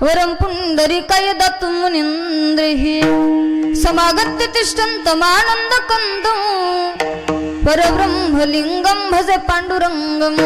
वरं पुंडरीकाय दत्तं मुनीन्द्रैः समागत्य तिष्ठन्तमानन्दकन्दं परब्रह्मलिङ्गं भजे पाण्डुरङ्गं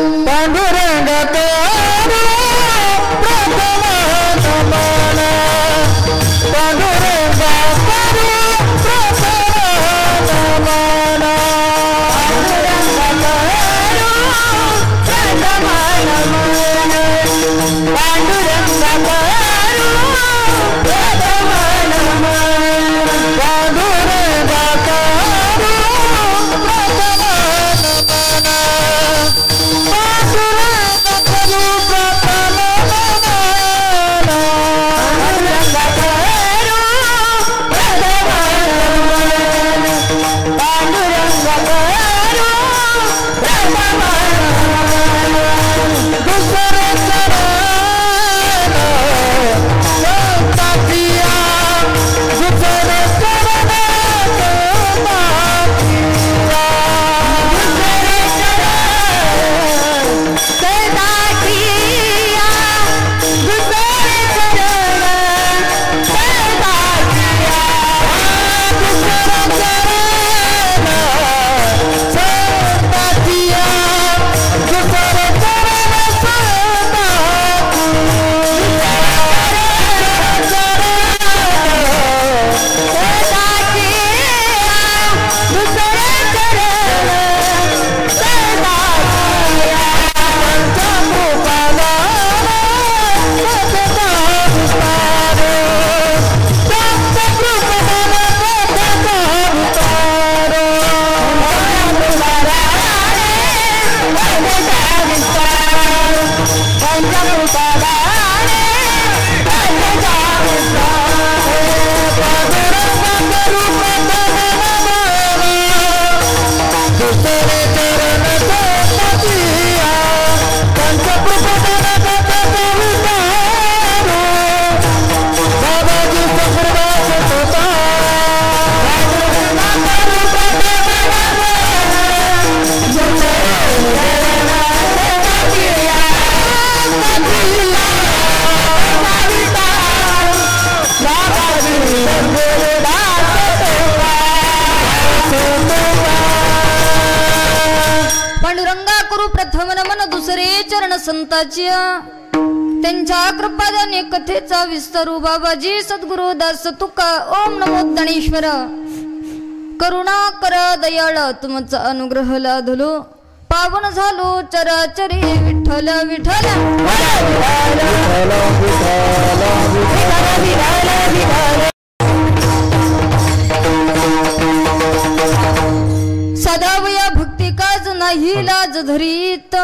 संताची त्यांच्या कृपादाने कथेचा विस्तारू बाबाजी सद्गुरु दास तुका ओम नमो ज्ञानेश्वर करुणा कर दयाळ तुमचा अनुग्रह लाधलो पावन झालो चराचरी विठ्ठल विठ्ठल सदावया भक्ती काज नाही लाज धरीत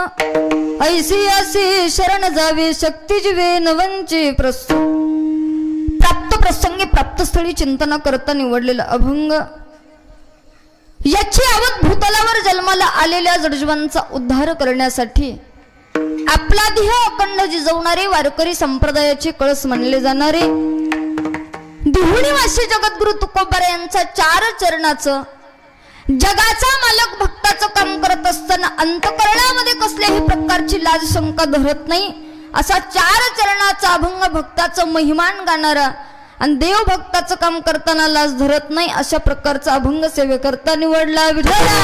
ऐसी असी शरण जावे शक्ती जीवे नवंचे प्रस्तुत प्राप्त प्रसंगी प्राप्त स्थळी चिंतन करता निवडलेला अभंग याची आवत भूतलावर जन्माला आलेल्या जडजीवांचा उद्धार करण्यासाठी आपला ध्येय अखंड जिजवणारे वारकरी संप्रदायाचे कळस मानले जाणारे दिहुणीवासी जगद्गुरु तुकोबार यांचा 4 चरणाचं जगाचा मालक भक्ताचं काम करत असताना अंतकरणामध्ये कसल्याही प्रकारची लाज शंका धरत नाही असा 4 चरणाचा अभंग भक्ताचं महिमान गाणारा आणि देव भक्ताचं काम करताना लाज धरत नाही अशा प्रकारचा अभंग सेवेकरता निवडला विठ्ठला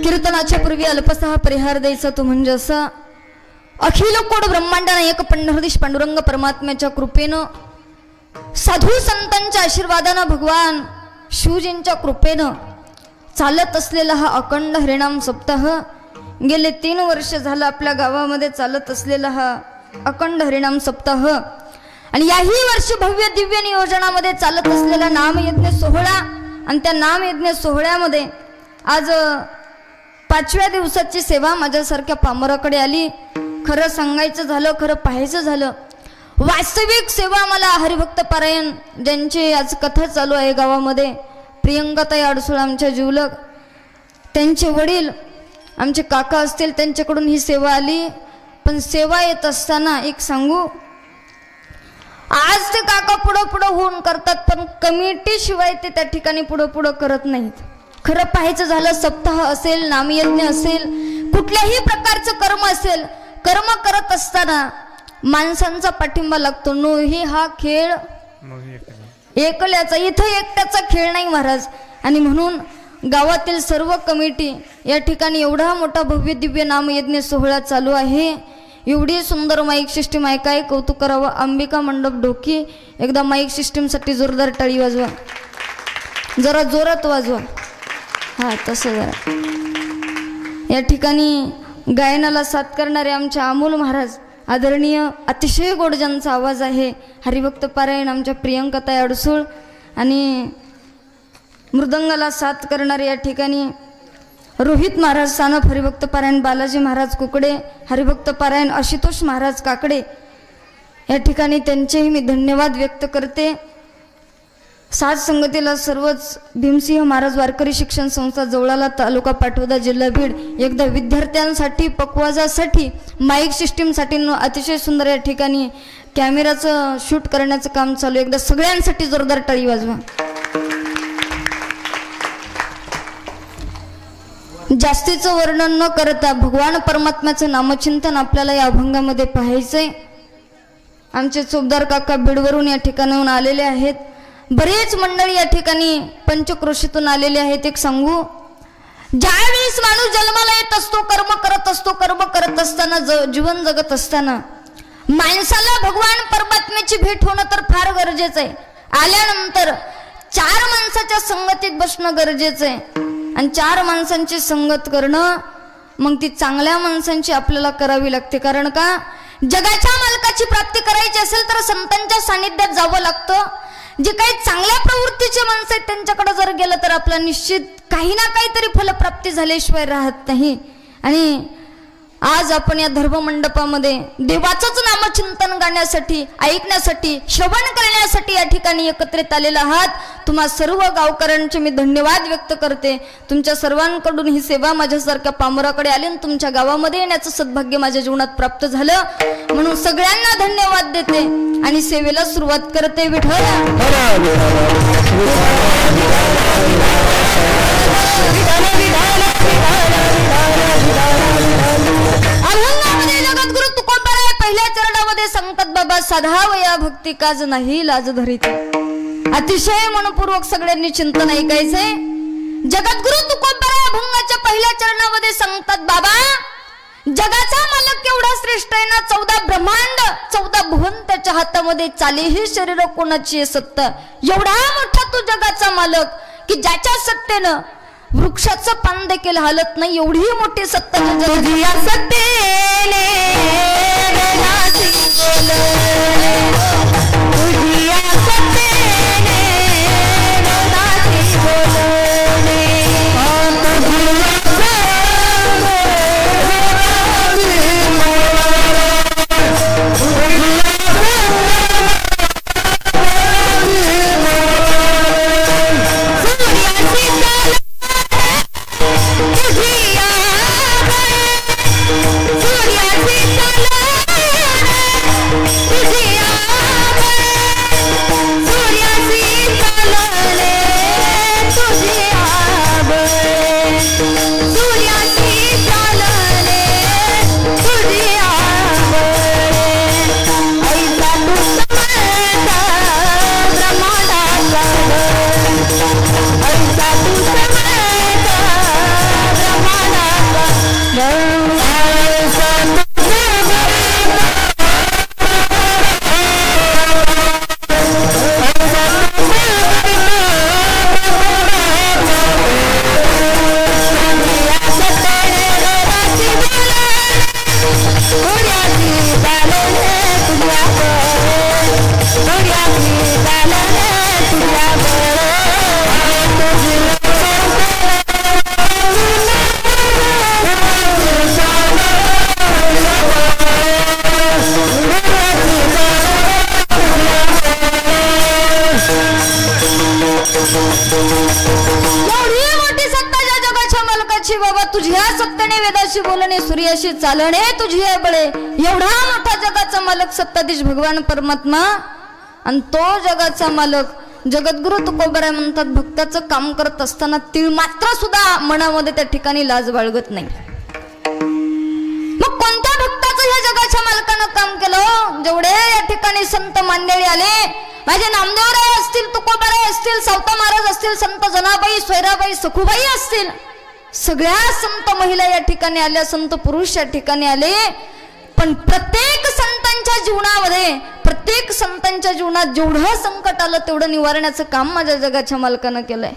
कीर्तनाच्या पूर्वी अल्पसा परिहार द्यायचा तो म्हणजे असा अखिल कोड ब्रह्मांड नायक पंढरदेश पांडुरंग परमात्म्याच्या कृपेनं साधू संतांच्या आशीर्वादानं भगवान शिवजींच्या कृपेनं चालत असलेला हा अखंड हरिनाम सप्ताह गेले 3 वर्ष झालं आपल्या गावामध्ये चालत असलेला हा अखंड हरिनाम सप्ताह आणि याही वर्षी भव्य दिव्य नियोजनामध्ये चालत असलेला नामयज्ञ सोहळा आणि त्या नामयज्ञ सोहळ्यामध्ये आज 5व्या दिवसाची सेवा माझ्यासारख्या पामराकडे आली. खरं सांगायचं झालं, खरं पाहायचं झालं, वास्तविक सेवा मला हरिभक्त पारायण ज्यांची आज कथा चालू आहे गावामध्ये, प्रियंकाताई अडसूळ आमच्या जिवलग, त्यांचे वडील आमचे काका असतील, त्यांच्याकडून ही सेवा आली. पण सेवा येत असताना एक सांगू, आज ते काका पुढं पुढं होऊन करतात, पण कमिटी शिवाय ते त्या ठिकाणी पुढं पुढं करत नाहीत. खरं पाहायचं झालं, सप्ताह असेल, नामयज्ञ असेल, कुठल्याही प्रकारचं कर्म असेल, कर्म करत असताना माणसांचा पाठिंबा लागतो. नोही हा खेळ एकल्याचा, इथं एकट्याचा खेळ नाही महाराज. आणि म्हणून गावातील सर्व कमिटी या ठिकाणी एवढा मोठा भव्य दिव्य नामयज्ञ सोहळा चालू आहे. एवढी सुंदर माईक सिस्टीम आहे, काय कौतुक करावं. अंबिका मंडप ढोकी, एकदा माईक सिस्टीमसाठी जोरदार टाळी वाजवा, जरा जोरात वाजवा. हा तसं जरा. या ठिकाणी गायनाला साथ करणारे आमचे अमोल महाराज, आदरणीय, अतिशय गोड ज्यांचा आवाज आहे, हरिभक्त पारायण आमच्या प्रियंकाताई अडसूळ. आणि मृदंगाला साथ करणारे या ठिकाणी रोहित महाराज सानप, हरिभक्त पारायण बालाजी महाराज कुकडे, हरिभक्त पारायण आशुतोष महाराज काकडे. या ठिकाणी त्यांचेही मी धन्यवाद व्यक्त करते. साथ संगतीला सर्वच भीमसिंह महाराज वारकरी शिक्षण संस्था जवळाला, तालुका पाटोदा, जिल्हा बीड. एकदा विद्यार्थ्यांसाठी, पकवाजासाठी, माईक सिस्टीमसाठी अतिशय सुंदर या ठिकाणी कॅमेराचं शूट करण्याचं काम चालू. एकदा सगळ्यांसाठी जोरदार टाळी वाजवा. जास्तीचं वर्णन न करता भगवान परमात्म्याचं नामचिंतन आपल्याला या अभंगामध्ये पाहायचंय. आमचे चोपदार काका बीडवरून या ठिकाणाहून आलेले आहेत. बरेच मंडळी या ठिकाणी पंचक्रोशीतून आलेले आहेत. एक सांगू, ज्यावेळेस माणूस जन्माला येत असतो, कर्म करत असतो, कर्म करत असताना, जीवन जगत असताना माणसाला भगवान परमात्म्याची भेट होणं तर फार गरजेचं आहे. आल्यानंतर 4 माणसाच्या संगतीत बसणं गरजेचं आहे. आणि 4 माणसांची संगत करणं, मग ती चांगल्या माणसांची आपल्याला करावी लागते. कारण का, जगाच्या मालकाची प्राप्ती करायची असेल तर संतांच्या सानिध्यात जावं लागतं. जे काही चांगल्या प्रवृत्तीचे माणसं आहेत त्यांच्याकडे जर गेलं तर आपला निश्चित काही ना काहीतरी फलप्राप्ती झाल्याशिवाय राहत नाही. आणि आज आपण या धर्ममंडपामध्ये देवाचंच नामचिंतन गाण्यासाठी, ऐकण्यासाठी, श्रवण करण्यासाठी या ठिकाणी एकत्रित आलेला आहात. तुम्हा सर्व गावकऱ्यांचे मी धन्यवाद व्यक्त करते. तुमच्या सर्वांकडून ही सेवा माझ्यासारख्या पामराकडे आली आणि तुमच्या गावामध्ये येण्याचं सद्भाग्य माझ्या जीवनात प्राप्त झालं. म्हणून सगळ्यांना धन्यवाद देते आणि सेवेला सुरुवात करते. विठ्ठल अभंगामध्ये जगद्गुरु तुकोबाराय पहिल्या चरणामध्ये सांगतात, बाबा साधावया भक्ती काज नाही लाज धरीत. अतिशय मनपूर्वक सगळ्यांनी चिंतन ऐकायचंय. जगद्गुरु तुकोबाराय अभंगाच्या पहिल्या चरणामध्ये सांगतात, बाबा जगाचा मालक केवढा श्रेष्ठ आहे ना. 14 ब्रह्मांड, 14 भुवन त्याच्या हातामध्ये, चालीही शरीर कोणाची सत्ता. एवढा मोठा तू जगाचा मालक की ज्याच्या सत्तेनं वृक्षाचं पान देखील हालत नाही. एवढी मोठी सत्ता तुझ्या सत्तेने तुझ्या सत्तेने वेदाशी बोलणे सूर्याशी चालणे तुझी आहे बळे. एवढा मोठा जगाचा मालक सत्ताधीश भगवान परमात्मा आणि तो जगाचा मालक जगद्गुरु तुकोबराय म्हणतात भक्ताचं काम करत असताना तीळ मात्र सुद्धा मनामध्ये त्या ठिकाणी लाज बाळगत नाही. मग कोणत्या भक्ताचं ह्या जगाच्या मालकानं काम केलं? जेवढे या ठिकाणी संत मांडळी आले, माझे नामदेवराय असतील, तुकोबराय असतील, सावता महाराज असतील, संत जनाबाई, सोयराबाई, सखुबाई असतील, सगळ्या संत महिला या ठिकाणी आल्या, संत पुरुष या ठिकाणी आले. पण प्रत्येक संतांच्या जीवनामध्ये, प्रत्येक संतांच्या जीवनात जेवढं संकट आलं तेवढं निवारण्याचं काम माझ्या जगाच्या मालकानं केलंय.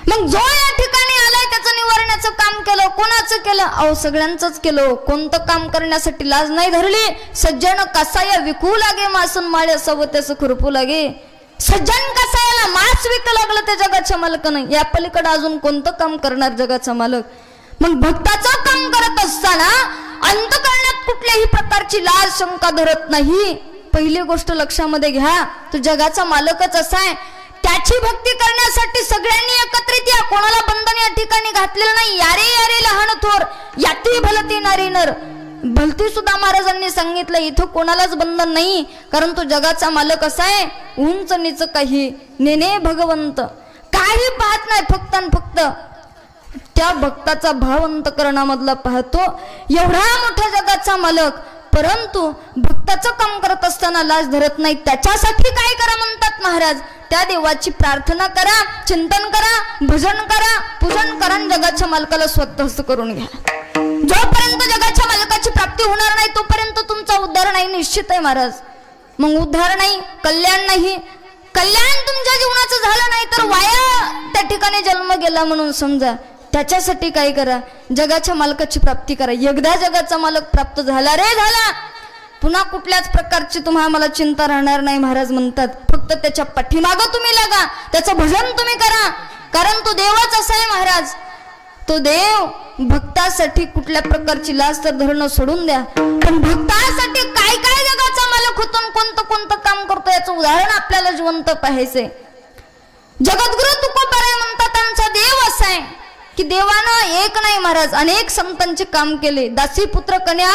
मग जो या ठिकाणी आलाय त्याचं निवारण्याचं काम केलं. कोणाचं केलं? अहो सगळ्यांचंच केलं. कोणतं काम करण्यासाठी लाज नाही धरली. सज्जन कसाया विकू लागे मासून माळे असावं त्याचं खुरपू लागे. सज्जन कसायाला मास विकू लागलं त्या जगाच्या मालकानं. या पलीकडे अजून कोणतं काम करणार जगाचा मालक? मग भक्ताचं काम करत असताना अंतःकरणात कुठल्याही प्रकारची लाज शंका धरत नाही. पहिली गोष्ट लक्षामध्ये घ्या, तो जगाचा मालकच असा आहे. त्याची भक्ती करण्यासाठी सगळ्यांनी एकत्रित या. कोणाला बंधन या ठिकाणी घातलेलं नाही. यारे यारे लहान थोर याती भलती नारी नर. भलती सुद्धा महाराजांनी सांगितलं इथं कोणालाच बंधन नाही. कारण तो जगाचा मालक असा आहे, उंच नीच काही नेने भगवंत काही पाहत नाही, फक्त आणि फक्त त्या भक्ताचा भाव अंतःकरणामधला पाहतो. एवढा मोठा जगाचा मालक, परंतु भक्ताचं काम करत असताना लाज धरत नाही. त्याच्यासाठी काय करा म्हणतात महाराज? त्या देवाची प्रार्थना करा, चिंतन करा, भजन करा, पूजन करा, जगाच्या मालकाला स्वतःच करून घ्या. जोपर्यंत जगाच्या मालकाची प्राप्ती होणार नाही तोपर्यंत तुमचा उद्धार नाही निश्चित आहे महाराज. मग उद्धार नाही, कल्याण नाही. कल्याण तुमच्या जीवनाचं झालं नाही तर वाया त्या ठिकाणी जन्म गेला म्हणून समजा. त्याच्यासाठी काय करा? जगाच्या मालकाची प्राप्ती करा. एकदा जगाचा मालक प्राप्त झाला रे झाला, पुन्हा कुठल्याच प्रकारची तुम्हाला मला चिंता राहणार नाही महाराज म्हणतात. फक्त त्याच्या पाठीमागं तुम्ही लागा, त्याचं भजन तुम्ही करा. कारण तो देवच असा आहे महाराज. तो देव भक्तासाठी कुठल्या प्रकारची लाज तर धरणं सोडून द्या, पण भक्तासाठी काय काय जगाचा मालक होतो, कोणतं कोणतं काम करतो याचं उदाहरण आपल्याला जिवंत पाहायचंय. जगद्गुरु तुकोबराय म्हणतात आमचा देव असा आहे की देवानं एक नाही महाराज अनेक संतांचे काम केले. दासी पुत्र कन्या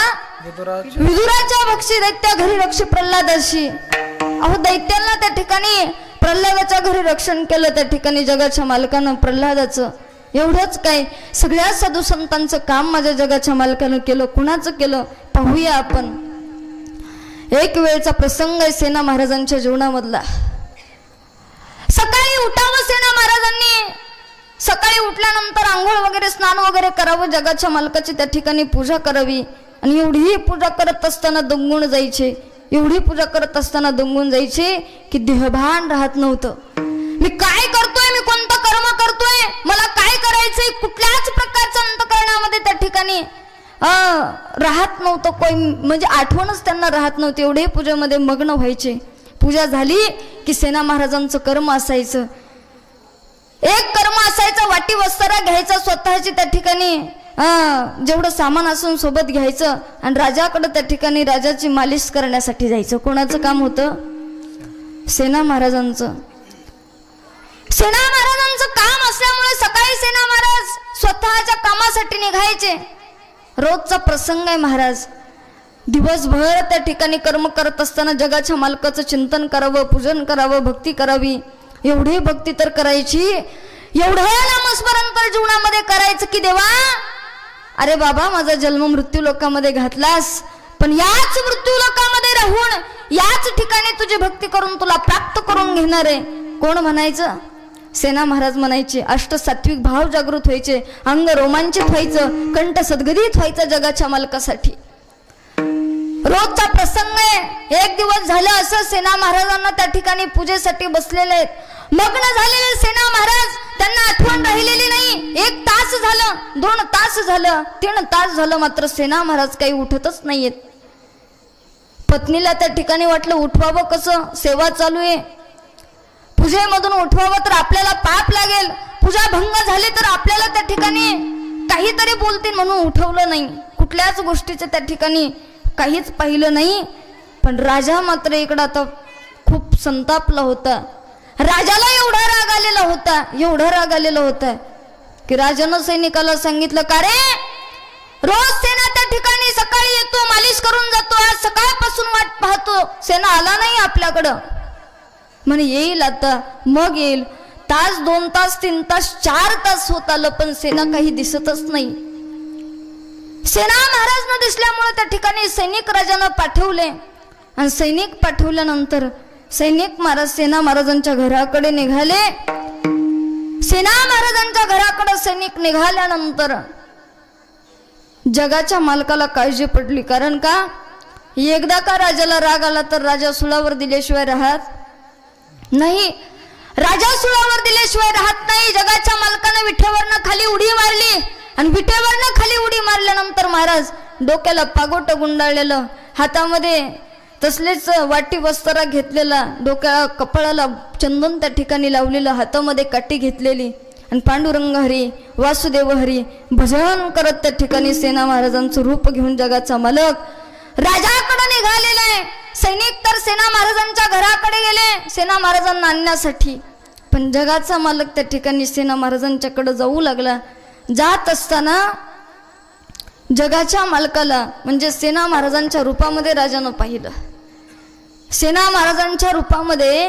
विदुराच्या भक्षी दैत्या घरी रक्षी प्रल्हादाशी. अहो दैत्यांना त्या ठिकाणी प्रल्हादाच्या घरी रक्षण केलं त्या ठिकाणी जगाच्या मालकानं प्रल्हादाचं. एवढंच काय, सगळ्या साधू संतांचं काम माझ्या जगाच्या मालकानं केलं. कुणाचं केलं पाहूया आपण. एक वेळचा प्रसंग आहे सेना महाराजांच्या जीवनामधला. सकाळी उठावं सेना महाराजांनी. सकाळी उठल्यानंतर आंघोळ वगैरे स्नान वगैरे करावं, जगाच्या मालकाची त्या ठिकाणी पूजा करावी. आणि एवढी पूजा करत असताना दंगून जायचे, एवढी पूजा करत असताना दंगून जायचे की देहभान राहत नव्हतं. मी काय करतोय, मी कोणतं कर्म करतोय, मला काय करायचंय, कुठल्याच प्रकारचं अंतःकरणामध्ये त्या ठिकाणी राहत नव्हतं. कोण म्हणजे आठवणच त्यांना राहत नव्हती. एवढे पूजेमध्ये मग्न व्हायचे. पूजा झाली की सेना महाराजांचं कर्म असायचं. एक कर्म असायचं, वाटी वस्तारा घ्यायचा स्वतःची त्या ठिकाणी जेवढं सामान असून सोबत घ्यायचं आणि राजाकडे त्या ठिकाणी राजाची मालिश करण्यासाठी जायचं. कोणाचं काम होतं? सेना महाराजांचं. सेना महाराजांचं काम असल्यामुळे सकाळी सेना महाराज स्वतःच्या कामासाठी निघायचे. रोजचा प्रसंग आहे महाराज. दिवसभर त्या ठिकाणी कर्म करत असताना जगाच्या मालकाचं चिंतन करावं, पूजन करावं, भक्ती करावी. एवढी भक्ती तर करायची, एवढं नामस्मरण तर जीवनामध्ये करायचं की देवा अरे बाबा माझा जन्म मृत्यू लोकामध्ये घातलास, पण याच मृत्यू लोकामध्ये राहून याच ठिकाणी तुझी भक्ती करून तुला प्राप्त करून घेणार आहे. कोण म्हणायचं? सेना महाराज म्हणायचे. अष्टसात्विक भाव जागृत व्हायचे, अंग रोमांचित व्हायचं, कंठ सद्गदित व्हायचं जगाच्या मालकासाठी. रोजचा प्रसंग आहे. एक दिवस झालं असं सेना महाराजांना त्या ठिकाणी पूजेसाठी बसलेले आहेत, मग्न झालेले सेना महाराज. त्यांना आठवण राहिलेली नाही. 1 तास झालं, 2 तास झालं, 3 तास झालं, मात्र सेना महाराज काही उठतच नाहीयेत. पत्नीला त्या ठिकाणी वाटलं उठवावं कसं, सेवा चालू आहे, पूजेमधून उठवावं तर आपल्याला पाप लागेल, पूजा भंग झाली तर आपल्याला त्या ठिकाणी काहीतरी बोलतील म्हणून उठवलं नाही. कुठल्याच गोष्टीचं त्या ठिकाणी काहीच पाहिलं नाही. पण राजा मात्र इकडं आता खूप संतापला होता. राजाला एवढा राग आलेला होता, एवढा राग आलेला होता की राजानं सैनिकाला सांगितलं, का रे रोज सेना त्या ठिकाणी सकाळी येतो, मालिश करून जातो, आज सकाळपासून वाट पाहतो, सेना आला नाही आपल्याकडं. म्हणे येईल आता, मग येईल. तास 2 तास 3 तास 4 तास होत आलं, पण सेना काही दिसतच नाही. सेना महाराज न दिसल्यामुळे त्या ठिकाणी सैनिक राजानं पाठवले. आणि सैनिक पाठवल्यानंतर सैनिक महाराज सेना महाराजांच्या घराकडे निघाले. सेना महाराजांच्या घराकडे सैनिक निघाल्यानंतर जगाच्या मालकाला काळजी पडली. कारण का, एकदा का राजाला राग आला तर राजा सुळावर दिल्याशिवाय राहत नाही. राजा सुळावर दिल्याशिवाय राहत नाही. जगाच्या मालकानं विठेवरनं खाली उडी मारली आणि विठेवरनं खाली उडी मारल्यानंतर महाराज डोक्याला पागोट गुंडाळलेलं, हातामध्ये तसलेच वाटी वस्त्रा घेतलेला, डोक्याला कपाळाला चंदन त्या ठिकाणी लावलेलं, हातामध्ये काठी घेतलेली आणि पांडुरंग हरी वासुदेव हरी भजन करत त्या ठिकाणी सेना महाराजांचं रूप घेऊन जगाचा मालक राजाकडे निघालेला आहे. सैनिक तर सेना महाराजांच्या घराकडे गेले सेना महाराजांना आणण्यासाठी. पण जगाचा मालक त्या ठिकाणी सेना महाराजांच्याकडे जाऊ लागला. जात असताना जगाच्या मालकाला म्हणजे सेना महाराजांच्या रूपामध्ये राजानं पाहिलं. सेना महाराजांच्या रूपामध्ये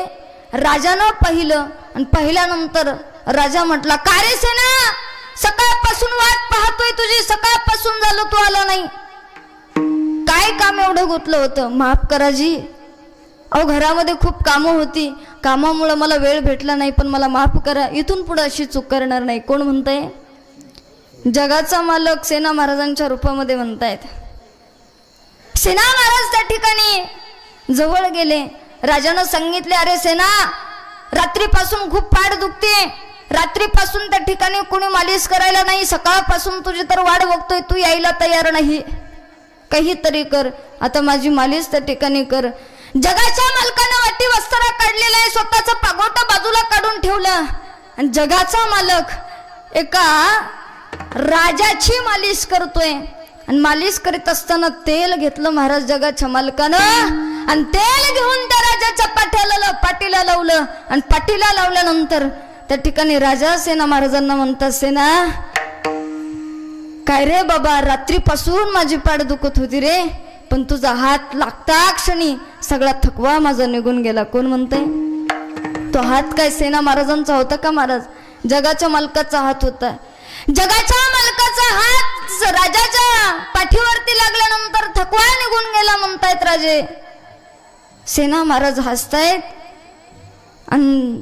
राजानं पाहिलं आणि पाहिल्यानंतर राजा म्हटला, का रे सेना, सकाळपासून वाट पाहतोय तुझी, सकाळपासून झालं तू आला नाही, काय काम एवढं गुंतलं होतं? माफ करा जी, अहो घरामध्ये खूप कामं होती, कामामुळे मला वेळ भेटला नाही, पण मला माफ करा, इथून पुढे अशी चूक करणार नाही. कोण म्हणताय? जगाचा मालक सेना महाराजांच्या रूपामध्ये म्हणतायत. सेना महाराज त्या ठिकाणी जवळ गेले. राजानं सांगितले, अरे सेना, रात्रीपासून खूप पाठ दुखते, रात्रीपासून त्या ठिकाणी कोणी मालिश करायला नाही, सकाळपासून तुझी तर वाट बघतोय, तू यायला तयार नाही, काहीतरी कर, आता माझी मालिश त्या ठिकाणी कर. जगाच्या मालकानं वाटी वस्त्रा काढलेला आहे, स्वतःचं पागोटा बाजूला काढून ठेवलं आणि जगाचा मालक एका राजाची मालिश करतोय. आणि मालिश करीत असताना तेल घेतलं महाराज जगाच्या मालकानं आणि तेल घेऊन त्या राजाच्या पाठीला लावलं आणि पाठीला लावल्यानंतर त्या ठिकाणी राजा सेना महाराजांना म्हणतात, सेना काय रे बाबा, रात्रीपासून माझी पाठ दुखत होती रे, पण तुझा हात लागता क्षणी सगळा थकवा माझा निघून गेला. कोण म्हणतंय? तो हात काय सेना महाराजांचा होता का महाराज? जगाच्या मालकाचा हात होता. जगाच्या मालकाचा हात राजाच्या पाठीवरती लागल्यानंतर थकवा निघून गेला म्हणतायत राजे. सेना महाराज हसतायत आणि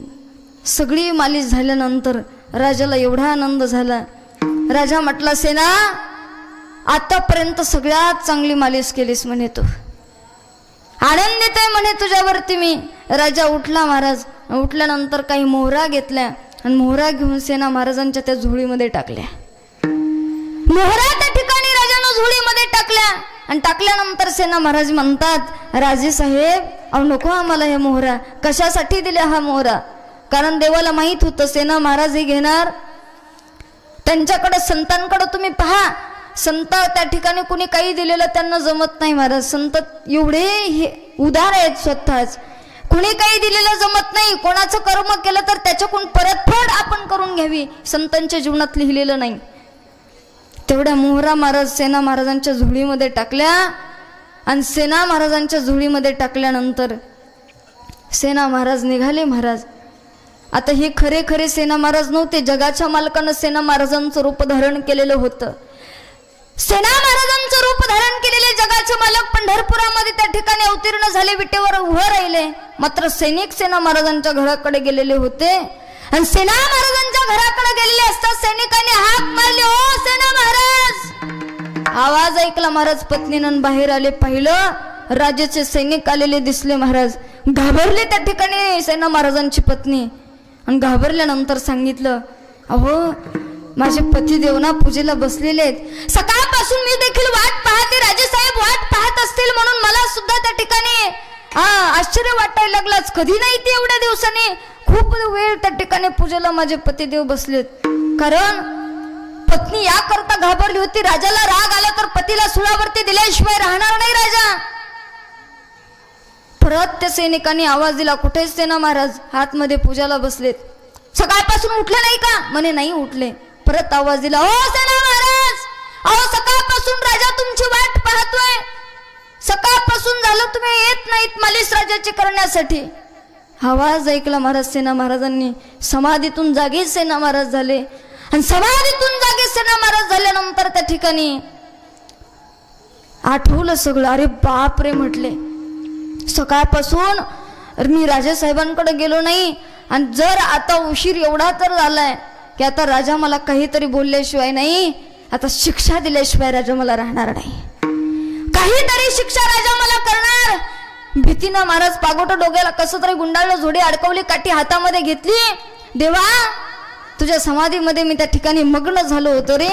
सगळी मालिश झाल्यानंतर राजाला एवढा आनंद झाला. राजा म्हटला, सेना आतापर्यंत सगळ्यात चांगली मालिश केलीस म्हणे, तू आनंदित आहे म्हणे तुझ्यावरती मी. राजा उठला महाराज. उठल्यानंतर काही मोहरा घेतल्या आणि मोहरा घेऊन सेना महाराजांच्या त्या झोळीमध्ये टाकल्या. मोहरा त्या ठिकाणी राजानं झोळीमध्ये टाकल्या आणि टाकल्यानंतर सेना महाराज म्हणतात, राजे साहेब, अहो नको आम्हाला हे मोहरा. कशासाठी दिल्या हा मोहरा? कारण देवाला माहित होतं सेना महाराज हे घेणार. त्यांच्याकडे संतांकडे तुम्ही पहा, संत त्या ठिकाणी कुणी काही दिलेलं त्यांना जमत नाही महाराज. संत एवढे हे उदार आहेत स्वतःच, कुणी काही दिलेलं जमत नाही. कोणाचं कर्म केलं तर त्याच्याकडून परतफेड आपण करून घ्यावी, संतांच्या जीवनात लिहिलेलं नाही. तेवढ्या मोहरा महाराज सेना महाराजांच्या झोळीमध्ये टाकल्या आणि सेना महाराजांच्या झोळीमध्ये टाकल्यानंतर सेना महाराज निघाले. महाराज आता हे खरे खरे सेना महाराज नव्हते, जगाच्या मालकानं सेना महाराजांचं रूप धारण केलेलं होतं. सेना महाराजांचं रूप धारण केलेले जगाचे मालक पंढरपुरामध्ये त्या ठिकाणी अवतीर्ण झाले, विटेवर उभं राहिले. मात्र सैनिक सेना महाराजांच्या घराकडे गेलेले होते आणि सेना महाराजांच्या घराकडे गेलेले असता सैनिकांनी हाक मारली, ओ सेना महाराज. आवाज ऐकला महाराज, पत्नीनं बाहेर आले. पाहिलं राजाचे सैनिक आलेले दिसले. महाराज घाबरले त्या ठिकाणी सेना महाराजांची पत्नी आणि घाबरल्यानंतर सांगितलं, अहो माझे पती देवना पूजेला बसलेले आहेत, सकाळपासून मी देखील वाट पाहते, राजेसाहेब वाट पाहत असतील म्हणून मला सुद्धा त्या ठिकाणी आश्चर्य वाटायला लागलाच. कधी नाही ते एवढ्या दिवसांनी खूप वेळ त्या ठिकाणी पूजेला माझे पतिदेव बसलेत. कारण पत्नी या करता घाबरली होती, राजाला राग आला तर पतीला सुळावरती दिल्याशिवाय राहणार नाही राजा. परत त्या सैनिकांनी आवाज दिला, कुठे सेना महाराज? हातमध्ये पूजाला बसलेत. सकाळपासून उठले नाही का? म्हणे नाही उठले. परत आवाज दिला, ओ सेना महाराज, अहो सकाळपासून राजा तुमची वाट पाहतोय, सकाळपासून झालं तुम्ही येत नाहीत मालिश राजाची करण्यासाठी. आवाज ऐकला महाराज सेना महाराजांनी, समाधीतून जागे सेना महाराज झाले. आणि समाधीतून जागे सेना महाराज झाल्यानंतर त्या ठिकाणी आठवलं सगळं. अरे बाप रे म्हटले, सकाळपासून मी राजासाहेबांकडे गेलो नाही, आणि जर आता उशीर एवढा तर झालाय की आता राजा मला काहीतरी बोलल्याशिवाय नाही, आता शिक्षा दिल्याशिवाय राजा मला राहणार नाही, काहीतरी शिक्षा राजा मला करणार. भीतीनं महाराज पागोट डोक्याला कसं तरी गुंडाळलं, झोडी अडकवली, काठी हातामध्ये घेतली. देवा, तुझ्या समाधीमध्ये मी त्या ठिकाणी मग्न झालो होतो रे.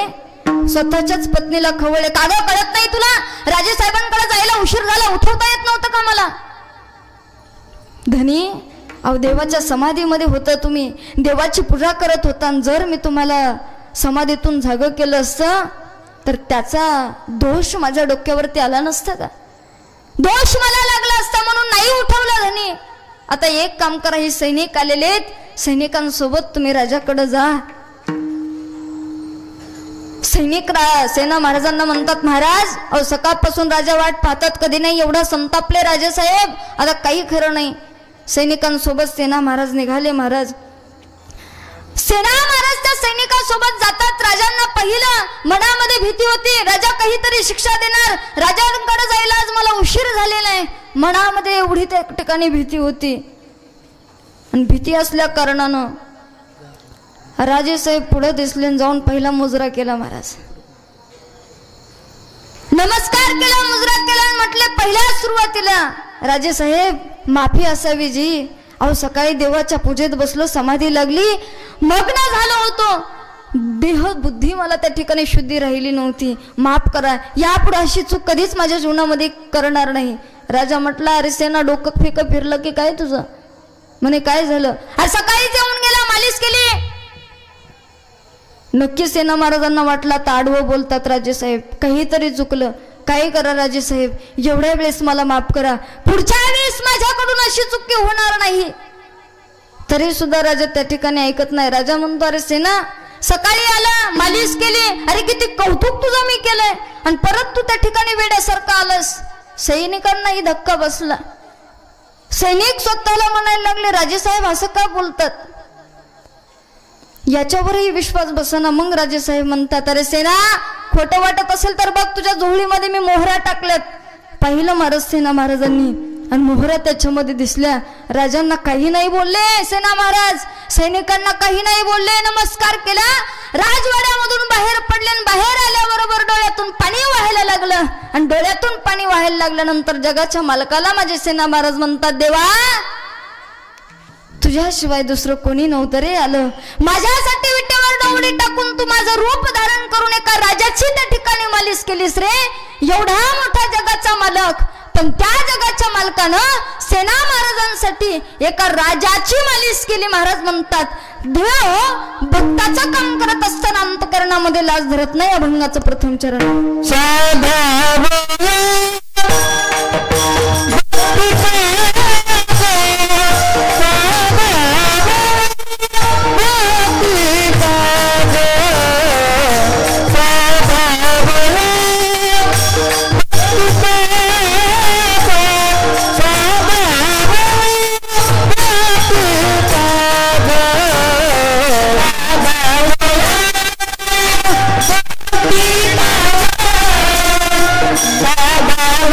स्वतःच्याच पत्नीला खवळले, कागं कळत नाही तुला, राजेसाहेबांकडे जायला उशीर झाला, उठवता येत नव्हतं का मला. धनी, अहो देवाच्या समाधीमध्ये होतं, तुम्ही देवाची पूजा करत होता, जर मी तुम्हाला समाधीतून जागं केलं असतं तर त्याचा दोष माझ्या डोक्यावरती आला नसता का, दोष मला लागला असता, म्हणून नाही उठवलं धनी. आता एक काम करा, हे सैनिक आलेले आहेत, सैनिकांसोबत तुम्ही राजाकडे जा. सैनिक सेना महाराजांना म्हणतात, महाराज अहो सकाळपासून राजा वाट पाहतात, कधी नाही एवढा संतापले राजेसाहेब, आता काही खरं नाही. सैनिकांसोबत सेना महाराज निघाले. महाराज सेना महाराज त्या सैनिकांसोबत जातात. राजांना पाहिलं, मनामध्ये भीती होती, राजा काहीतरी शिक्षा देणार, राजांकडे जायला आज मला उशीर झालेला आहे, मनामध्ये एवढी त्या ठिकाणी भीती होती. आणि भीती असल्या कारणानं राजेसाहेब पुढे दिसले, जाऊन पहिला मुजरा केला. महाराज नमस्कार केला, मुजरा केला, म्हटले पहिल्या सुरुवातीला, राजेसाहेब माफी असावी जी, अहो सकाळी देवाच्या पूजेत बसलो, समाधी लागली, मग्न झालो होतो, देह बुद्धी मला त्या ठिकाणी शुद्धी राहिली नव्हती, माफ करा, यापुढे अशी चूक कधीच माझ्या जीवनामध्ये करणार नाही. राजा म्हटला, अरे सेना डोकं फेकं फिरलं की काय तुझं. म्हणे काय झालं, अरे सकाळीच येऊन गेला, मालिश केली. नक्की सेना महाराजांना वाटला तर आडवं बोलतात राजेसाहेब, काहीतरी चुकलं, काय करा राजेसाहेब, एवढ्या वेळेस मला माफ करा, पुढच्या वेळेस माझ्याकडून अशी चुकी होणार नाही. तरी सुद्धा राजा त्या ठिकाणी ऐकत नाही. राजा म्हणतो, अरे सेना सकाळी आला, मालिश केली, अरे किती कौतुक तुझं मी केलंय, आणि परत तू त्या ठिकाणी वेड्यासारखं आलंस. सैनिकांनाही धक्का बसला. सैनिक स्वतःला म्हणायला लागले, राजेसाहेब असं का बोलतात, याच्यावरही विश्वास बसना. मग राजेसाहेब म्हणतात, अरे सेना खोटं वाटत असेल तर बघ, तुझ्या जोहळीमध्ये मी मोहरा टाकल्यात. पाहिलं महाराज सेना महाराजांनी, आणि मोहरा त्याच्यामध्ये दिसल्या. राजांना काही नाही बोलले सेना महाराज, सैनिकांना काही नाही बोलले, नमस्कार केला, राजवाड्यामधून बाहेर पडले. आणि बाहेर आल्याबरोबर डोळ्यातून पाणी वाहायला लागलं, आणि डोळ्यातून पाणी वाहायला लागल्यानंतर जगाच्या मालकाला माझे सेना महाराज म्हणतात, देवा तुझ्याशिवाय दुसरं कोणी नव्हतं रे आलं, माझ्यासाठी विटेवर डोंगरी टाकून तू माझं रूप धारण करून एका राजाची त्या ठिकाणी मालिश केलीस रे. एवढा मोठा जगाचा मालक, पण त्या जगाच्या मालकानं सेना महाराजांसाठी एका राजाची मालिश केली. महाराज म्हणतात, देव भक्ताचं काम करत असताना अंतकरणामध्ये लाज धरत नाही. अभंगाचं प्रथम चरण. Bye.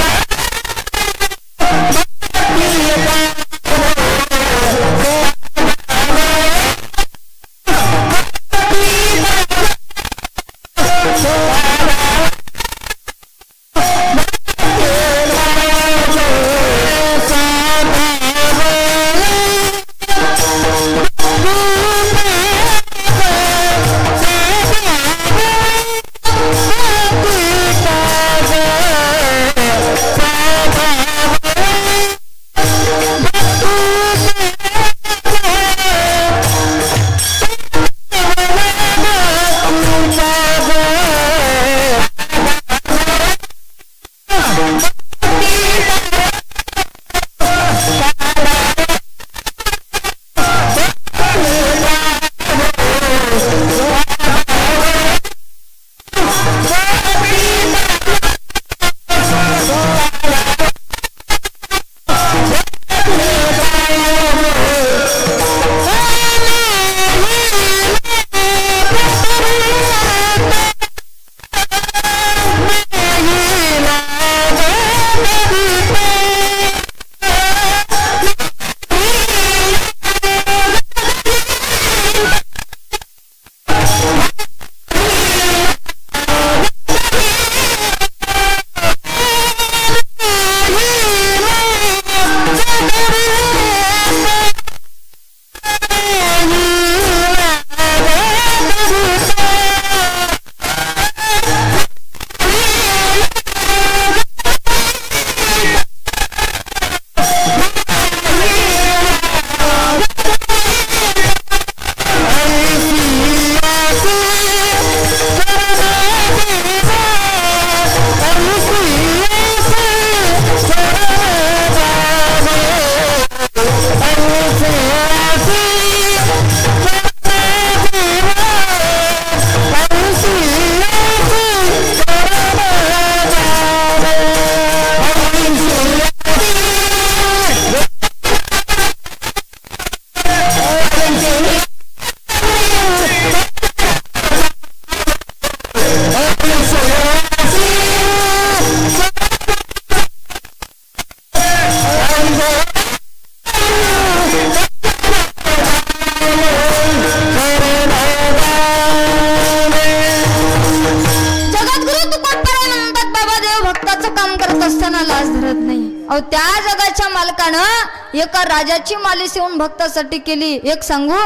लाज धरत नाही. अहो त्या जगाच्या मालकानं एका राजाची मालिश येऊन भक्तासाठी केली. एक सांगू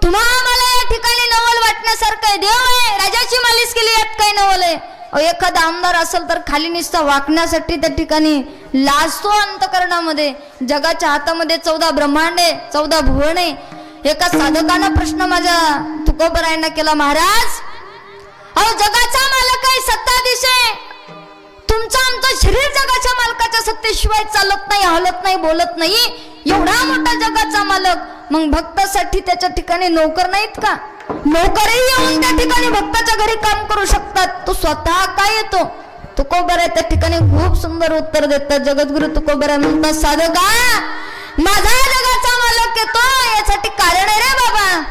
तुम्हाला या ठिकाणी नवल वाटण्यासारखं आहे. देव आहे राजाची मालिश केली यात काही नवल आहे. अहो एखादा आमदार असेल तर खाली निस्ता वाकण्यासाठी त्या ठिकाणी लाजतो अंतकरणामध्ये. जगाच्या हातामध्ये 14 ब्रह्मांडे 14 भुवने. एका साधकानं प्रश्न माझ्या तुकोबरायांना केला, महाराज अहो जगाचा मालक आहे सत्ताधीश आहे, तुमचं आमचं शरीर जगाच्या मालकाच्या सत्तेशिवाय चालत नाही, हलत नाही, बोलत नाही. एवढा मोठा जगाचा मालक, मग भक्तासाठी त्याच्या ठिकाणी नोकर नाहीत का? नोकरही येऊन त्या ठिकाणी भक्ताच्या घरी काम करू शकतात, तो स्वतः काय येतो? तुकोबरा त्या ठिकाणी खूप सुंदर उत्तर देतात. जगद्गुरु तुकोबरा म्हणतात, साधका माझा जगाचा मालक येतो यासाठी कारण आहे रे बाबा.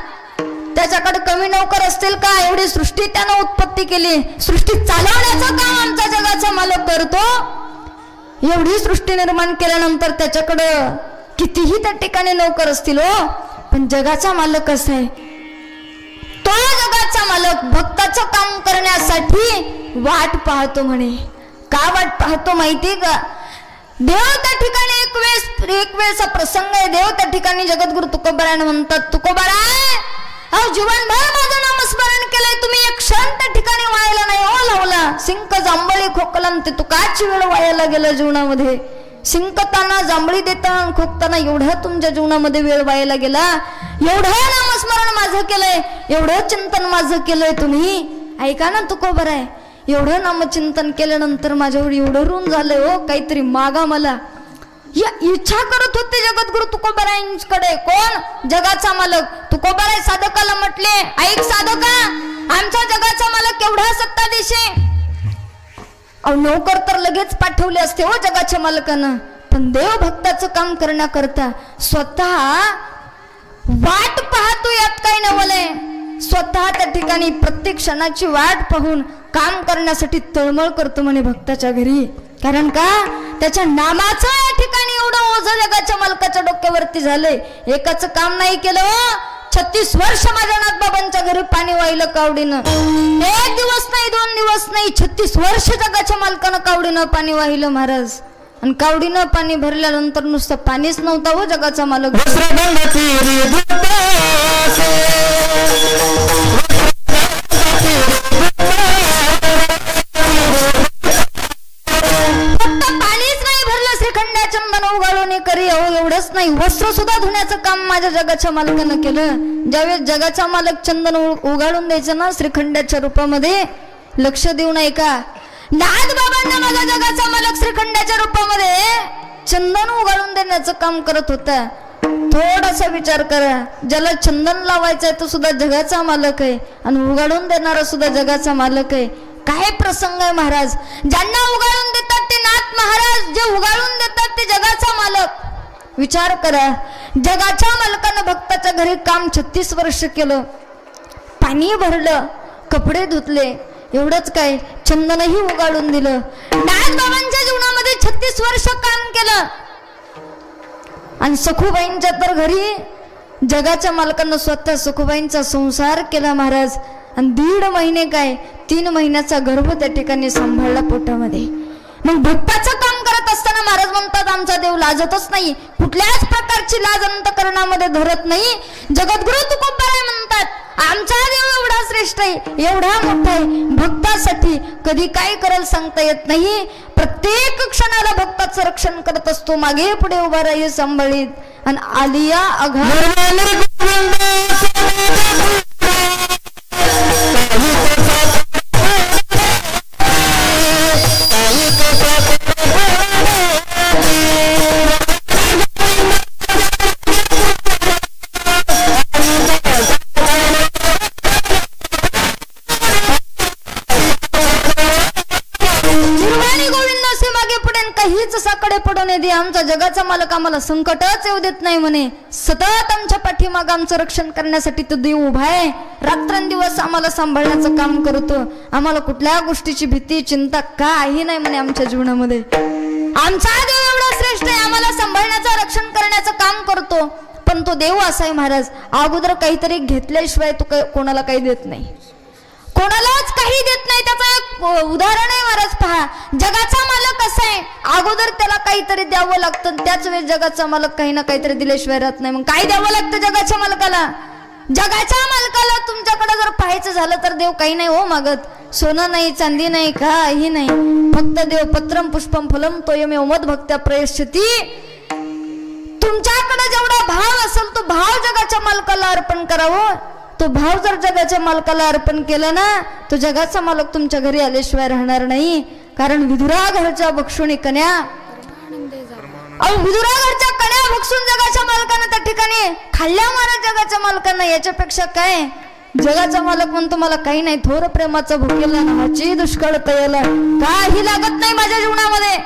त्याच्याकडे कमी नोकर असतील का? एवढी सृष्टी त्यानं उत्पत्ती केली, सृष्टी चालवण्याचं काम आमचा जगाचा मालक करतो. एवढी सृष्टी निर्माण केल्यानंतर त्याच्याकडं कितीही त्या ठिकाणी नोकर असतील हो, पण जगाचा मालक कसा आहे? तो जगाचा मालक भक्ताचं काम करण्यासाठी वाट पाहतो म्हणे. का वाट पाहतो माहिती का? देव त्या ठिकाणी एक वेळचा प्रसंग आहे. देव त्या ठिकाणी जगद्गुरु तुकोबरायला म्हणतात, तुकोबरा अहो जीवनभर माझं नामस्मरण केलंय, तुम्ही एक क्षण त्या ठिकाणी वायाला नाही हो लावला. सिंक जांभळी खोकला ते तुकाची वेळ वायाला गेलं जीवनामध्ये. शिंकताना जांभळी देताना खोकताना एवढं तुमच्या जीवनामध्ये वेळ वायाला गेला. एवढं नामस्मरण माझं केलंय, एवढं चिंतन माझं केलंय तुम्ही. ऐका ना तुकोबरा आहे, एवढं नामचिंतन केल्यानंतर माझ्यावर एवढं ऋण झालंय हो, काहीतरी मागा मला. या इच्छा करत होते जगद्गुरु तुकोबरायांकडे. कोण? जगाचा मालक. तुकोबराय साधकाला म्हटले, ऐक साधका आमचा जगाचा मालक एवढा सत्ताधीश आहे. अहो नोकर तर लगेच पाठवले असते हो जगाच्या मालकानं, पण देव भक्ताचं काम करण्याकरता स्वतः वाट पाहतो यात काही नवलय. स्वतः त्या ठिकाणी प्रत्येक क्षणाची वाट पाहून काम करण्यासाठी तळमळ करतो म्हणे भक्ताच्या घरी. कारण का? त्याच्या नामाचं या ठिकाणी एवढं ओझं जगाच्या मालकाच्या डोक्यावरती झालंय. एकाच काम नाही केलं, 36 वर्ष माझ्या नाथबाबांच्या घरी पाणी वाहिलं कावडीनं. एक दिवस नाही, 2 दिवस नाही, 36 वर्ष जगाच्या मालकानं कावडीनं पाणी वाहिलं महाराज. आणि कावडीनं पाणी भरल्यानंतर नुसतं पाणीच नव्हतं हो जगाचा मालक. एवढंच नाही, वस्त्र सुद्धा धुण्याचं काम माझ्या जगाच्या मालकानं केलं. ज्यावेळेस जगाचा मालक चंदन उगाळून द्यायचं ना श्रीखंडाच्या रूपामध्ये, लक्ष देऊ नये का? नाथबाबांना माझा जगाचा मालक श्रीखंडाच्या रूपामध्ये चंदन उगाळून देण्याचं काम करत होता. थोडासा विचार करा, ज्याला चंदन लावायचंय तो सुद्धा जगाचा मालक आहे आणि उगाळून देणारा सुद्धा जगाचा मालक आहे. काय प्रसंग आहे महाराज! ज्यांना उगाळून देतात ते नाथ महाराज, जे उगाळून देतात ते जगाचा मालक. विचार करा, जगाच्या मालकानं भक्ताच्या घरी काम 36 वर्ष केलं, पाणी भरलं, कपडे धुतले, एवढंच काय चंदनही उगाळून दिलं. नाथबाबांच्या जीवनामध्ये 36 वर्ष काम केलं. आणि सखूबाईंच्या तर घरी जगाच्या मालकानं स्वतः सखूबाईंचा संसार केला महाराज. आणि 1.5 महिने काय 3 महिन्याचा गर्भ त्या ठिकाणी सांभाळला पोटामध्ये. मग भक्ताचं काम करत असताना महाराज म्हणतात, आमचा देव लाजतच नाही, कुठल्याच प्रकारची लाज अंतकरणामध्ये धरत नाही. जगद्गुरु तुकोबराय म्हणतात, आमचा देव एवढा श्रेष्ठ आहे, एवढा मोठा आहे, भक्तासाठी कधी काय करेल सांगता येत नाही. प्रत्येक क्षणाला भक्ताचं रक्षण करत असतो, मागे पुढे उभा राही सांभाळीत. आणि आलिया अघा साकडे पडून दे. आमचा जगाचा मालक आम्हाला संकटच येऊ देत नाही म्हणे. सतत आमच्या पाठीमाग आमचं रक्षण करण्यासाठी तो देव उभा आहे. रात्रंदिवस आम्हाला सांभाळण्याचं काम करतो. आम्हाला कुठल्या गोष्टीची भीती चिंता काही नाही म्हणे आमच्या जीवनामध्ये. आमचा देव एवढा श्रेष्ठ आहे, आम्हाला सांभाळण्याचं तो देव असा आहे महाराज, अगोदर काहीतरी घेतल्याशिवाय तो कोणाला काही देत नाही, कोणालाच काही देत नाही. त्याचं एक उदाहरण आहे महाराज, पहा. जगाचा मालक असा आहे, अगोदर त्याला काहीतरी द्यावं लागतं, त्याच वेळेस जगाचा मालक काही ना काहीतरी दिल्याशिवाय राहत नाही. मग काय द्यावं लागतं जगाच्या मालकाला? जगाच्या मालकाला तुमच्याकडे जर पाहायचं झालं तर देव काही नाही हो मागत, सोनं नाही, चांदी नाही, काही नाही. फक्त देव पत्रम पुष्पम फलम तोयमेव मद भक्त्या प्रयश्यती. तुमच्याकडे जेवढा भाव असेल तो भाव जगाच्या मालकाला अर्पण करावं. तो भाव जर जगाच्या मालकाला अर्पण केला ना, तो जगाचा मालक तुमच्या घरी आल्याशिवाय राहणार नाही. कारण विधुरा घरच्या भक्षुणी कन्या, विधुरा घरच्या कन्या भक्षून जगाच्या मालकानं त्या ठिकाणी खाल्ल्या महाराज जगाच्या मालकांना. याच्यापेक्षा काय? जगाचा मालक म्हणतो मला काही नाही, थोर प्रेमाचा भुकेला नावाची दुष्काळ तयाला काही लागत नाही माझ्या जीवनामध्ये.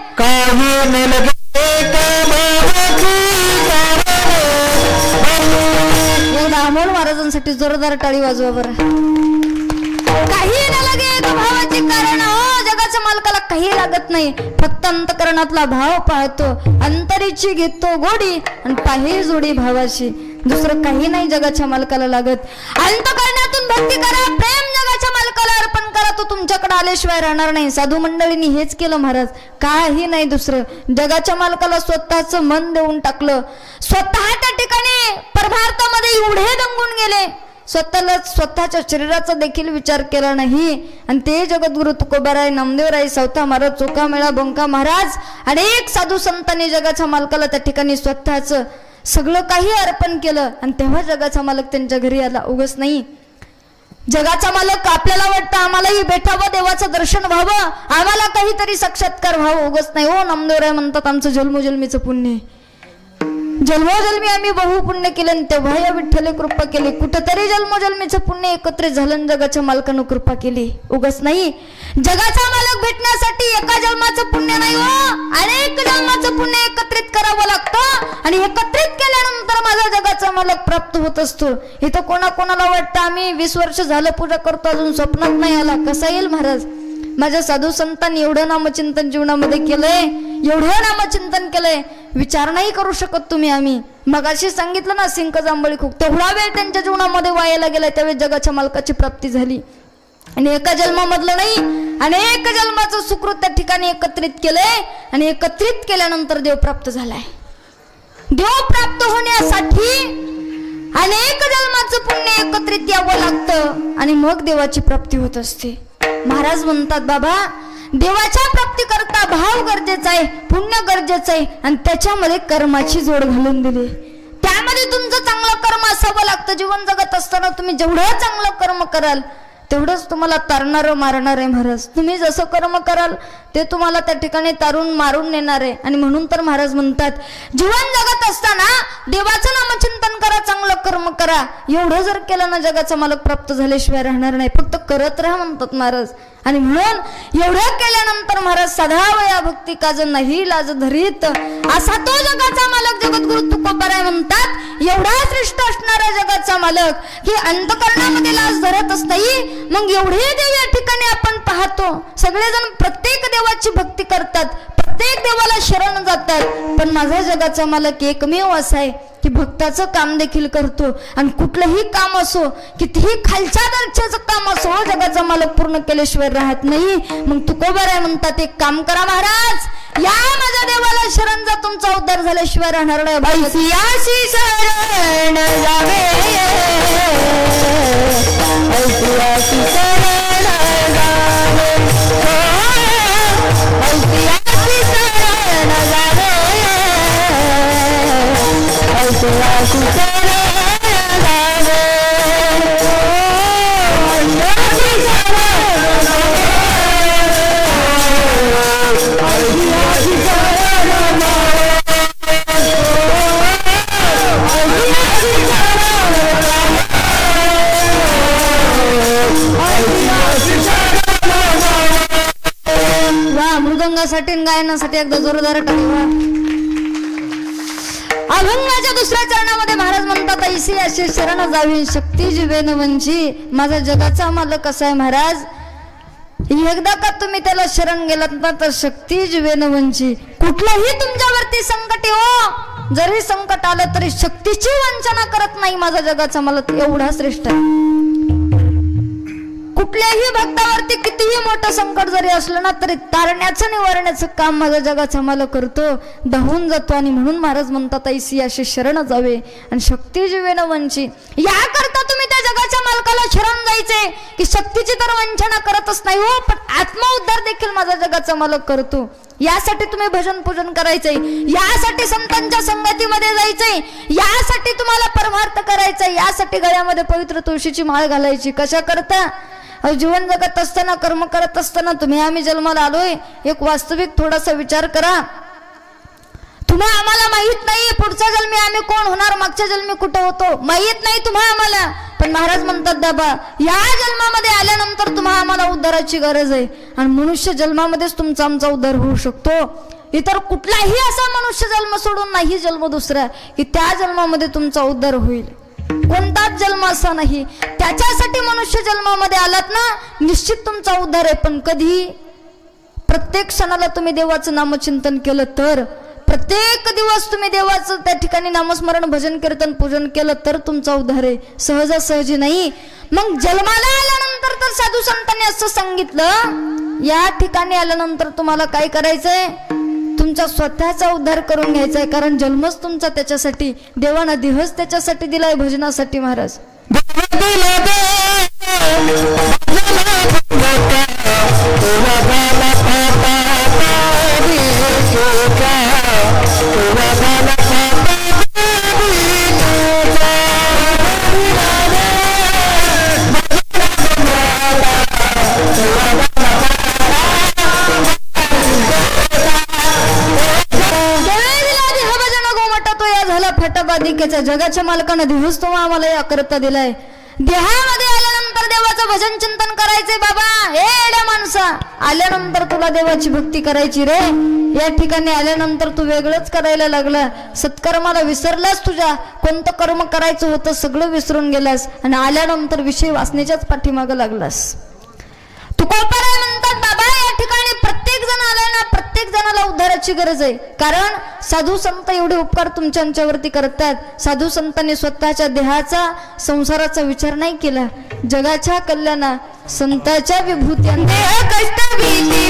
दामोल महाराजांसाठी जोरदार टाळी वाजवा बरं. काही न लागे तो भावाचे कारण हो, जगाच्या मालकाला काही लागत नाही, फक्त अंतकरणातला भाव पाहतो, अंतरीची घेतो गोडी आणि पाही जोडी भावाशी. दुसरं काही नाही जगाच्या मालकाला लागत. अंतकरणातून भक्ती करा, प्रेम जगाच्या मालकाला अर्पण करा, तो तुमच्याकडे आल्याशिवाय राहणार नाही. साधू मंडळींनी हेच केलं महाराज, काही नाही दुसरं. जगाच्या मालकाला स्वतःच मन देऊन टाकलं, स्वतः त्या ठिकाणी परमार्थामध्ये एवढे दंगून गेले, स्वतःला स्वतःच्या शरीराचा देखील विचार केला नाही. आणि ते जगद्गुरु तुकोबाराय, नामदेवराय, सावता महाराज, चोखामेळा, बंका महाराज, अनेक साधू संतांनी जगाच्या मालकाला त्या ठिकाणी स्वतःच सगळं काही अर्पण केलं. आणि तेव्हा जगाचा मालक त्यांच्या घरी आला. उगच नाही जगाचा मालक आपल्याला वाटतं आम्हालाही भेटावं, देवाचं दर्शन व्हावं, आम्हाला काहीतरी साक्षात्कार व्हावं. उगच नाही हो. नामदेवराय म्हणतात आमचं जन्मोजन्मीचं पुण्य, जन्मोजन्मी आम्ही बहु पुण्य केलं, तेव्हा या विठ्ठले कृपा केली. कुठेतरी जन्मोजन्मीचं पुण्य एकत्रित झालं, जगाच्या मालकानं कृपा केली. उगच नाही. जगाचा मालक भेटण्यासाठी एका जन्माचं पुण्य नाही हो, अनेक जन्माचं पुण्य एकत्रित करावं लागतं. आणि एकत्रित केल्यानंतर माझा जगाचा मालक प्राप्त होत असतो. इथं कोणाकोणाला वाटतं आम्ही 20 वर्ष झालं पूजा करतो, अजून स्वप्नात नाही आला. कसा येईल महाराज? माझ्या साधू संतांनी एवढं नामचिंतन जीवनामध्ये केलंय, एवढं नामचिंतन केलंय, विचार नाही करू शकत तुम्ही. आम्ही मगाशी सांगितलं ना, सिंक जांभळी खूप, तेवढा वेळ त्यांच्या जीवनामध्ये वायाला गेलाय, त्यावेळी जगाच्या मालकाची प्राप्ती झाली. आणि एका जन्मामधलं नाही, अनेक जन्माचं सुकृत त्या ठिकाणी एकत्रित केलंय. आणि एकत्रित केल्यानंतर देव प्राप्त झालाय. देव प्राप्त होण्यासाठी अनेक जन्माचं पुण्य एकत्रित यावं लागतं आणि मग देवाची प्राप्ती होत असते. महाराज म्हणतात बाबा, देवाच्या प्राप्ती करता भाव गरजेचा आहे, पुण्य गरजेचं आहे, आणि त्याच्यामध्ये कर्माची जोड घालून दिली. त्यामध्ये तुमचं चांगलं कर्म असावं लागतं. जीवन जगत असताना तुम्ही जेवढं चांगलं कर्म कराल तेवढंच तुम्हाला तारणार मारणार आहे महाराज. तुम्ही जसं कर्म कराल ते तुम्हाला त्या ठिकाणी तारून मारून नेणार आहे. आणि म्हणून तर महाराज म्हणतात, जीवन जगत असताना देवाचं नामचिंतन करा, चांगलं कर्म करा. एवढं जर केलं ना, जगाचा मालक प्राप्त झाल्याशिवाय राहणार नाही. फक्त करत राहा म्हणतात महाराज. आणि म्हणून एवढं केल्यानंतर महाराज सदा वया भक्ती काज नाही लाज धरीत, असा तो जगाचा मालक जगद्गुरु तुकोबाराय म्हणतात. एवढा श्रेष्ठ असणारा जगाचा मालक की अंतकरणामध्ये लाज धरतच नाही. मग एवढे देव या ठिकाणी आपण पाहतो, सगळेजण प्रत्येक देवाची भक्ती करतात, प्रत्येक देवाला शरण जातात. पण माझा जगाचा मालक एकमेव असा आहे की भक्ताचं काम देखील करतो. आणि कुठलंही काम असो, कितीही खालच्या दर्जाचं काम असो, जगाचा मालक पूर्ण केल्याशिवाय राहत नाही. मग तुकोबाराय म्हणतात, एक काम करा महाराज, या माझ्या देवाला शरण जा, तुमचा उद्धार झाल्याशिवाय राहणार नाही. ऐतिहासिक शरण जावे, ऐतिहासिक शरण जावे, ऐतिहासिक शरण जावे, ऐतिहासिक शरण जावे, मृदंगासाठी गायनासाठी एकदा जोरदार टाका. अभंगाच्या दुसऱ्या चरणामध्ये महाराज म्हणतात, ऐशी अशी शरण जावी शक्ती जीवेन वंची. माझा जगाचा मालक असा आहे महाराज, एकदा का तुम्ही त्याला शरण गेलात ना तर शक्ती जीवेन वंची. कुठलंही तुमच्यावरती संकट हो, जरी संकट आलं तरी शक्तीची वंचना करत नाही माझा जगाचा मालक एवढा श्रेष्ठ आहे. कुठल्याही भक्तावरती कितीही मोठं संकट जरी असलं ना तरी तारण्याचं निवारण्याचं काम माझा जगाचा मालक करतो, धावून जातो. आणि म्हणून महाराज म्हणतात ऐसी अशी शरण जावे आणि शक्ती जीवेन वंची. याकरता तुम्ही त्या जगाच्या मालकाला शरण जायचे की शक्तीची तर वंचना करतच नाही हो, पण आत्मउद्धार देखील माझा जगाचा मालक करतो. यासाठी तुम्ही भजन पूजन करायचंय, यासाठी संतांच्या संगतीमध्ये जायचंय, यासाठी तुम्हाला परमार्थ करायचंय, यासाठी गळ्यामध्ये पवित्र तुळशीची माळ घालायची. कशा करता? जीवन जगत असताना कर्म करत असताना तुम्ही आम्ही जन्माला आलोय, एक वास्तविक थोडासा विचार करा. तुम्हा आम्हाला माहित नाही पुढच्या जन्मी आम्ही कोण होणार, मागच्या जन्मी कुठं होतो माहित नाही तुम्हा आम्हाला, पण महाराज म्हणतात दाबा या जन्मामध्ये आल्यानंतर तुम्हा आम्हाला उद्धाराची गरज आहे आणि मनुष्य जन्मामध्येच तुमचा आमचा उद्धार होऊ शकतो. इतर कुठलाही असा मनुष्य जन्म सोडून नाही जन्म दुसरा की त्या जन्मामध्ये तुमचा उद्धार होईल. कोणताच जन्म असा नाही. त्याच्यासाठी मनुष्य जन्मामध्ये आलात ना निश्चित तुमचा उद्धार आहे. पण कधी? प्रत्येक क्षणाला तुम्ही देवाचं नामचिंतन केलं तर, प्रत्येक दिवस तुम्ही देवाचं त्या ठिकाणी नामस्मरण भजन कीर्तन पूजन केलं तर तुमचा उद्धार आहे, सहजासहजी नाही. मग जन्माला आल्यानंतर तर साधू संतांनी असं सांगितलं, या ठिकाणी आल्यानंतर तुम्हाला काय करायचंय, तुमचा स्वतःचा उद्धार करून घ्यायचा आहे. कारण जन्मच तुमचा त्याच्यासाठी, देवानं देहच त्याच्यासाठी दिलाय भजनासाठी. महाराज फटाबादिकेचा जगाच्या मालकानं देहच तो आम्हाला या करता दिलाय. देहामध्ये आल्यानंतर देवाचं भजन चिंतन करायचंय. बाबा हे एड्या माणसा, आल्यानंतर तुला देवाची भक्ती करायची रे. या ठिकाणी आल्यानंतर तू वेगळंच करायला लागला, सत्कर्माला विसरलास, तुझ्या कोणतं कर्म करायचं होतं सगळं विसरून गेलास आणि आल्यानंतर विषय वासनेच्याच पाठीमागं लागलास. तुकोबाराय म्हणतात बाबा या ठिकाणी प्रत्येक जण आलाय ना, प्रत्येक जणाला उद्धाराची गरज आहे. कारण साधू संत एवढे उपकार तुमच्या आमच्यावरती करतात. साधू संतांनी स्वतःच्या देहाचा संसाराचा विचार नाही केला, जगाच्या कल्याणा संतांच्या विभूती देह कष्ट भीती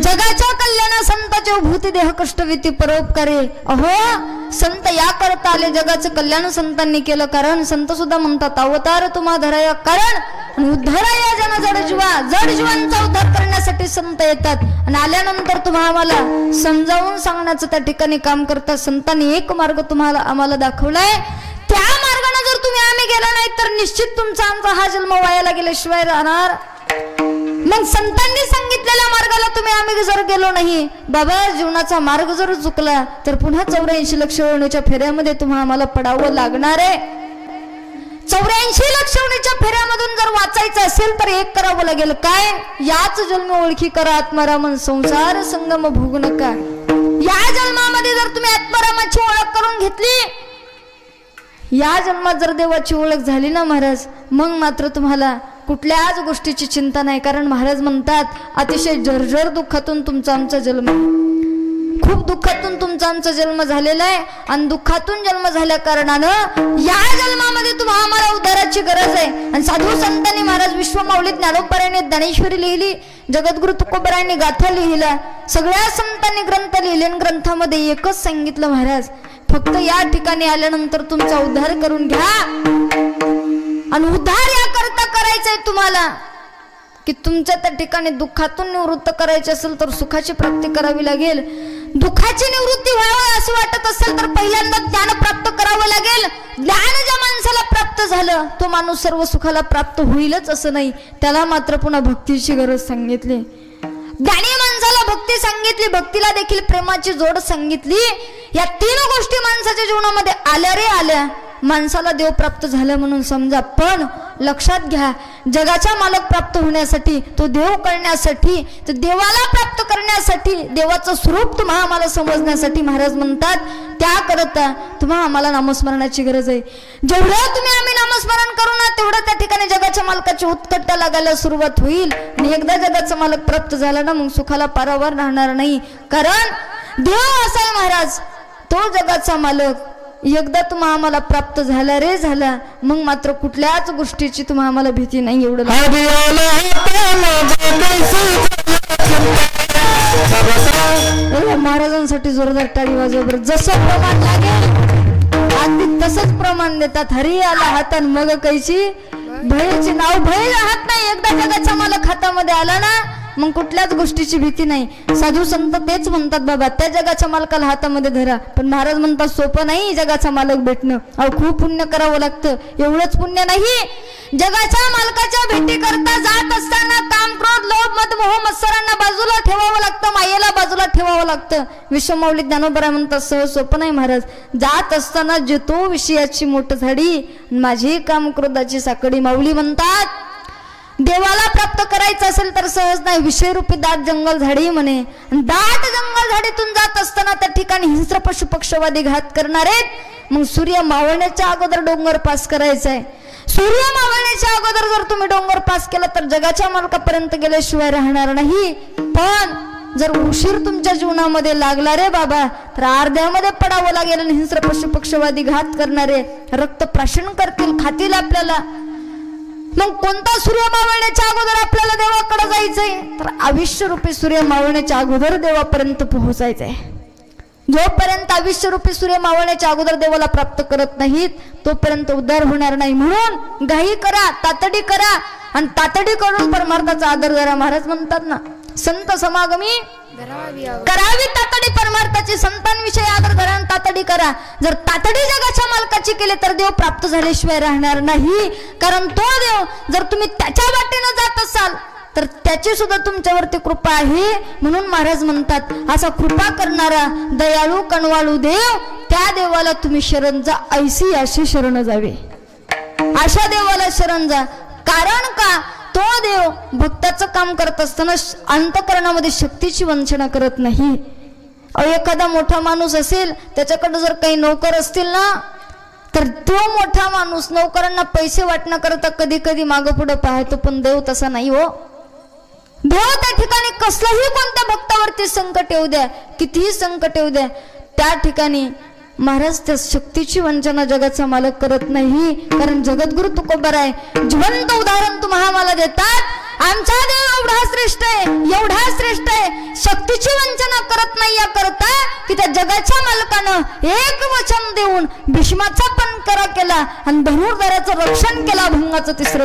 जगाच्या कल्याणा संतांच्या विभूती देह कष्ट भीती परोपकारी. अहो संत या करता आले, जगाचं कल्याण संतांनी केलं. कारण संत सुद्धा म्हणतात अवतार तुम्हा धराया कारण उद्धारा या जन जड जीवा, जड जीवांचा उद्धार करण्यासाठी संत येतात आणि आल्यानंतर तुम्हा आम्हाला समजावून सांगण्याचं त्या ठिकाणी काम करतात. संतांनी एक मार्ग तुम्हाला आम्हाला दाखवलाय, त्या मार्गाने जर तुम्ही आम्ही गेला नाही तर निश्चित तुमचा आमचा हा जन्म वायाला गेल्याशिवाय राहणार. मग संतांनी सांगितलेल्या मार्गाला तुम्ही आम्ही जर गेलो नाही, बाबा जीवनाचा मार्ग जर चुकला तर पुन्हा 84 लक्ष वळणीच्या फेऱ्यामध्ये तुम्हाला आम्हाला पडावं लागणार आहे. 84 लक्ष वळणीच्या फेऱ्यामधून जर वाचायचं असेल तर एक करावं लागेल, काय? याच जन्म ओळखी करा आत्मारामन संसार संगम भोगू नका. या जन्मामध्ये जर तुम्ही आत्मारामाची ओळख करून घेतली, या जन्मात जर देवाची ओळख झाली ना महाराज, मग मात्र तुम्हाला कुठल्याच गोष्टीची चिंता नाही. कारण महाराज म्हणतात अतिशय जर्जर दुःखातून तुमचा आमचा जन्म, खूप दुःखातून तुमचा आमचा जन्म झालेला आहे आणि दुःखातून जन्म झाल्या कारणानं या जन्मामध्ये तुम्हाला आम्हाला उद्धाराची गरज आहे. आणि साधू संतांनी महाराज विश्वमाऊली ज्ञानोबरायांनी ज्ञानेश्वरी लिहिली, जगद्गुरु तुकोबरायांनी गाथा लिहिला, सगळ्या संतांनी ग्रंथ लिहिले. ग्रंथामध्ये एकच सांगितलं महाराज, फक्त या ठिकाणी आल्यानंतर तुमचा उद्धार करून घ्या. आणि उद्धार या करता करायचंय तुम्हाला की तुमच्या त्या ठिकाणी दुःखातून निवृत्त करायचे असेल तर सुखाची प्राप्ती करावी लागेल. दुःखाची निवृत्ती व्हावी असं वाटत असेल तर पहिल्यांदा ज्ञान प्राप्त करावं लागेल. ज्ञान ज्या माणसाला प्राप्त झालं तो माणूस सर्व सुखाला प्राप्त होईलच असं नाही, त्याला मात्र पुन्हा भक्तीची गरज सांगितली. ज्ञानी माणसाला भक्ती सांगितली, भक्तीला देखील प्रेमाची जोड सांगितली. या तीन गोष्टी माणसाच्या जीवनामध्ये आल्या रे आल्या माणसाला देव प्राप्त झाला म्हणून समजा, पण लक्षात घ्या, जगाचा मालक प्राप्त होण्यासाठी, तो देव करण्यासाठी, तो देवाला प्राप्त करण्यासाठी, देवाचं स्वरूप तुम्हा आम्हाला समजण्यासाठी महाराज म्हणतात, त्याकरता तुम्हा आम्हाला नामस्मरणाची गरज आहे. जेवढं तुम्ही आम्ही नामस्मरण करू ना, तेवढं त्या ठिकाणी जगाच्या मालकाची उत्कटता लागायला सुरुवात होईल. आणि एकदा जगाचा मालक प्राप्त झाला ना, मग सुखाला पारावर राहणार नाही. कारण देव असा आहे महाराज, तो जगाचा मालक एकदा तुम्हा आम्हाला प्राप्त झाला रे झाला, मग मात्र कुठल्याच गोष्टीची तुम्हा आम्हाला भीती नाही. एवढं महाराजांसाठी जोरदार टाळी वाजवा. जसं प्रमाण लागेल अगदी तसंच प्रमाण देतात. हरी आला हातान मग कैची भयची नाव भय राहत नाही. एकदा जगाचा मालक हातामध्ये आला ना, मग कुठल्याच गोष्टीची भीती नाही. साधू संत तेच म्हणतात, बाबा त्या जगाच्या मालकाला हातामध्ये धरा. पण महाराज म्हणतात सोपं नाही जगाचा मालक भेटणं. अहो खूप पुण्य करावं लागतं. एवढंच पुण्य नाही, जगाच्या मालकाच्या भेटी करता जात असताना काम, क्रोध, लोभ, मद, मोह, मत्सरांना बाजूला ठेवावं लागतं, मायेला बाजूला ठेवावं लागतं. विश्वमाऊली ज्ञानोबा म्हणतात सहज सोपं नाही महाराज. जात असताना जे तो विषयाची मोठ झाडी, माझी काम क्रोधाची साकडी. माऊली म्हणतात देवाला प्राप्त करायचं असेल तर सहज नाही, विषय रूपी दाट जंगल झाडी म्हणे. दाट जंगल झाडीतून जात असताना त्या ठिकाणी हिंस्र पशु पक्षवादी घात करणार आहेत. मग सूर्य मावळण्याच्या अगोदर डोंगर पास करायचा आहे. सूर्य मावळण्याच्या अगोदर जर तुम्ही डोंगर पास केला तर जगाच्या मालकापर्यंत गेल्याशिवाय राहणार नाही. पण जर उशीर तुमच्या जीवनामध्ये लागला रे बाबा, तर अर्ध्यामध्ये पडावं लागेल. आणि हिंस्र पशु पक्षवादी घात करणारे रक्त प्राशन करतील, खातील आपल्याला. मग कोणता सूर्य मावळण्याच्या अगोदर आपल्याला देवाकडे जायचंय, तर आयुष्य रूपी सूर्य मावळण्याच्या अगोदर देवापर्यंत पोहोचायचंय. जोपर्यंत आयुष्य रूपी सूर्य मावळण्याच्या अगोदर देवाला प्राप्त करत नाहीत, तोपर्यंत उद्धार होणार नाही. म्हणून घाई करा, तातडी करा, आणि तातडी करून परमार्थाचा आदर करा. महाराज म्हणतात ना, संत समागमी करावी तातडी परमार्थाची. संतांविषयी आदर करा, तातडी करा. जर तातडी जगाच्या मालकाची केली तर देव प्राप्त झाल्याशिवाय राहणार नाही. कारण तो देव जर तुम्ही त्याच्या वाटेनं जात असाल तर त्याची सुद्धा तुमच्यावरती कृपा आहे. म्हणून महाराज म्हणतात, असा कृपा करणारा दयाळू कणवाळू देव, त्या देवाला तुम्ही शरण जा. ऐसी अशी शरण जावे, अशा देवाला शरण जा. कारण का, तो देव भक्ताचं काम करत असताना अंतःकरणामध्ये शक्तीची वंचना करत नाही. एखादा मोठा माणूस असेल, त्याच्याकडे जर काही नोकर असतील ना, तर तो मोठा माणूस नोकरांना पैसे वाटण्याकरता कधी कधी मागं पुढं पाहतो. पण देव तसा नाही हो. देव त्या ठिकाणी कसलंही कोणत्या भक्तावरती संकट येऊ द्या, कितीही संकट येऊ द्या, त्या ठिकाणी महाराज त्या शक्तीची वंचना जगाचा मालक करत नाही. कारण जगद्गुरु तुकोबार आहे, जिवंत उदाहरण तुम्हाला मला देतात. आमचा देव एवढा श्रेष्ठ आहे, एवढा श्रेष्ठ आहे, शक्तीची वंचना करत नाही या करता की त्या जगाच्या मालकानं एक वचन देऊन भीष्माचा पण करा केला आणि धनुर्धराचं रक्षण केला. भंगाचं तिसरं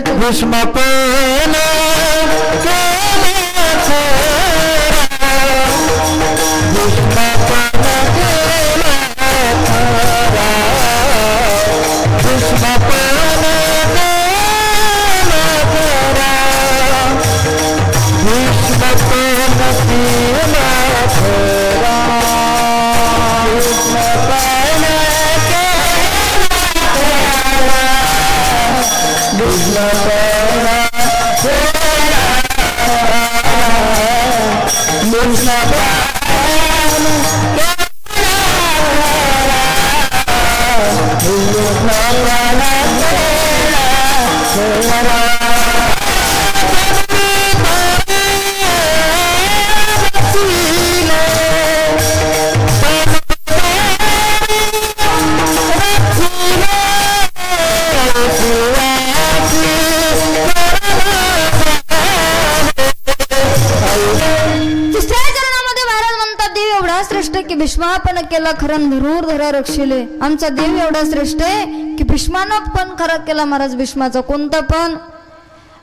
भीष्मापण केला खरं धनुर्धरा रक्षिले. आमचा देव एवढा श्रेष्ठ आहे की भीष्मानं पण खरा केला महाराज. भीष्माचा कोणता पण,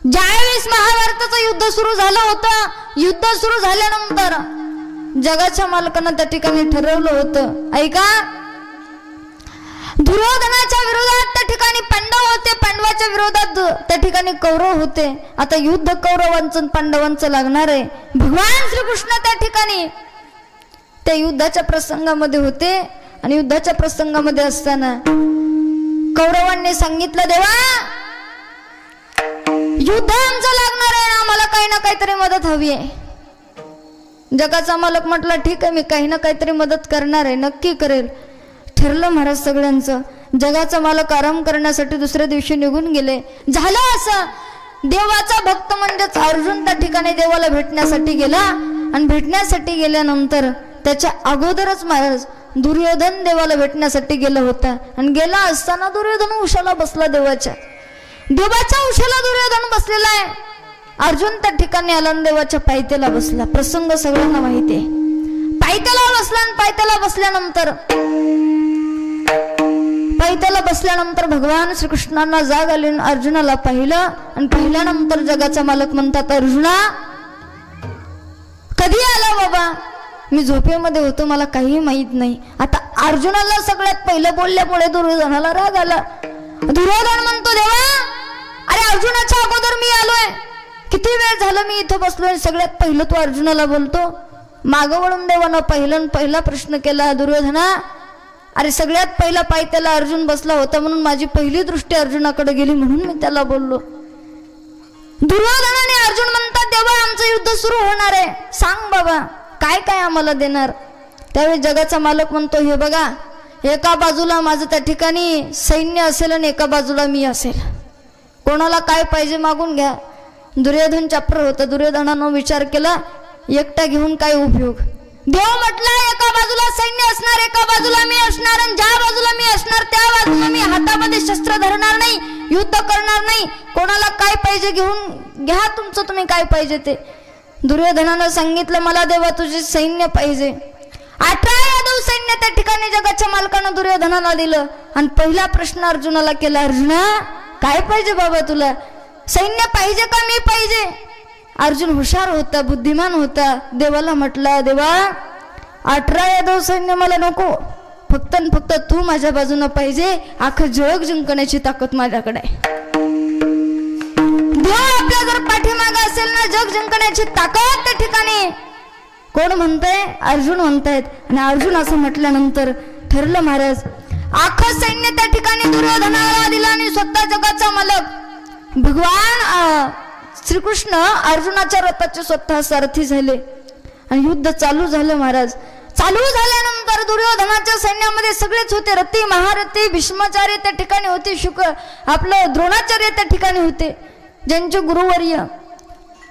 ज्यावेळेस महाभारताचं युद्ध सुरू झालं होतं, युद्ध सुरू झाल्यानंतर जगाच्या मालकानं त्या ठिकाणी ठरवलं होतं, ऐका, दुर्योधनाच्या विरोधात त्या ठिकाणी पांडव होते, पांडवाच्या विरोधात त्या ठिकाणी कौरव होते. आता युद्ध कौरवांचं पांडवांचं लागणार आहे. भगवान श्रीकृष्ण त्या ठिकाणी त्या युद्धाच्या प्रसंगामध्ये होते. आणि युद्धाच्या प्रसंगामध्ये असताना कौरवांनी सांगितलं देवा युद्ध आमचं लागणार आहे, आम्हाला काही ना काहीतरी मदत हवी आहे. जगाचा मालक म्हटला ठीक आहे, मी काही ना काहीतरी मदत करणार आहे, नक्की करेल. ठरलं महाराज सगळ्यांचं. जगाचा मालक आराम करण्यासाठी दुसऱ्या दिवशी निघून गेले. झालं असं, देवाचा भक्त म्हणजेच अर्जुन त्या ठिकाणी देवाला भेटण्यासाठी गेला. आणि भेटण्यासाठी गेल्यानंतर त्याच्या अगोदरच महाराज दुर्योधन देवाला भेटण्यासाठी गेला होता. आणि गेला असताना दुर्योधन उशाला बसला. देवाच्या उशाला दुर्योधन बसलेला आहे. अर्जुन त्या ठिकाणी आला आणि देवाच्या पायथ्याला बसला. प्रसंग सगळ्यांना माहिती आहे. पायथ्याला बसला आणि पायथ्याला बसल्यानंतर भगवान श्रीकृष्णांना जाग आली. अर्जुनाला पाहिलं आणि पाहिल्यानंतर जगाचा मालक म्हणतात अर्जुना कधी आला बाबा? मी झोपेमध्ये होतो, मला काही माहित नाही. आता अर्जुनाला सगळ्यात पहिलं बोलल्यामुळे दुर्योधनाला राग आला. दुर्योधन म्हणतो देवा अरे अर्जुनाच्या अगोदर मी आलोय, किती वेळ झालं मी इथं बसलोय, सगळ्यात पहिलं तू अर्जुनाला बोलतो. मागं वळून देवानं पहिला प्रश्न केला दुर्योधना अरे सगळ्यात पहिला पायथ्याला अर्जुन बसला होता म्हणून माझी पहिली दृष्टी अर्जुनाकडे गेली म्हणून मी त्याला बोललो. दुर्योधनाने अर्जुन म्हणतात देवा आमचं युद्ध सुरू होणार आहे, सांग बाबा काय काय आम्हाला देणार? त्यावेळी जगाचा मालक म्हणतो हे बघा एका बाजूला माझं त्या ठिकाणी सैन्य असेल आणि एका बाजूला मी असेल, कोणाला काय पाहिजे मागून घ्या. दुर्योधन चाप्टर होता. दुर्योधनानं विचार केला एकटा घेऊन काय उपयोग. देव म्हटला एका बाजूला सैन्य असणार, एका बाजूला मी असणार, आणि ज्या बाजूला मी असणार त्या बाजूला मी हातामध्ये शस्त्र धरणार नाही, युद्ध करणार नाही. कोणाला काय पाहिजे घेऊन घ्या, तुमचं तुम्ही काय पाहिजे ते. दुर्योधनानं सांगितलं मला देवा तुझे सैन्य पाहिजे. 18 यादव सैन्य त्या ठिकाणी जगाच्या मालकानं दुर्योधनाला दिलं. आणि पहिला प्रश्न अर्जुनाला केला अर्जुना काय पाहिजे बाबा तुला? सैन्य पाहिजे का मी पाहिजे? अर्जुन हुशार होता, बुद्धिमान होता. देवाला म्हटला देवा 18 यादव सैन्य मला नको, फक्त फक्त तू माझ्या बाजूने पाहिजे. अख्खं जग जिंकण्याची ताकद माझ्याकडे आहे. देव आपल्या जर पाठीमागे असेल ना जग जिंकण्याची ताकद त्या ठिकाणी कोण म्हणतंय? अर्जुन म्हणतायत. आणि अर्जुन असं म्हटल्यानंतर ठरलं महाराज अख्खं सैन्य त्या ठिकाणी दुर्योधनाला दिलं आणि स्वतः जगाचा मालक भगवान श्रीकृष्ण अर्जुनाच्या रथाचे स्वतः सारथी झाले. आणि युद्ध चालू झालं महाराज. चालू झाल्यानंतर दुर्योधनाच्या सैन्यामध्ये सगळेच होते, रथी महारथी भीष्माचार्य त्या ठिकाणी होते, आपलं द्रोणाचार्य त्या ठिकाणी होते, ज्यांचे गुरुवर्य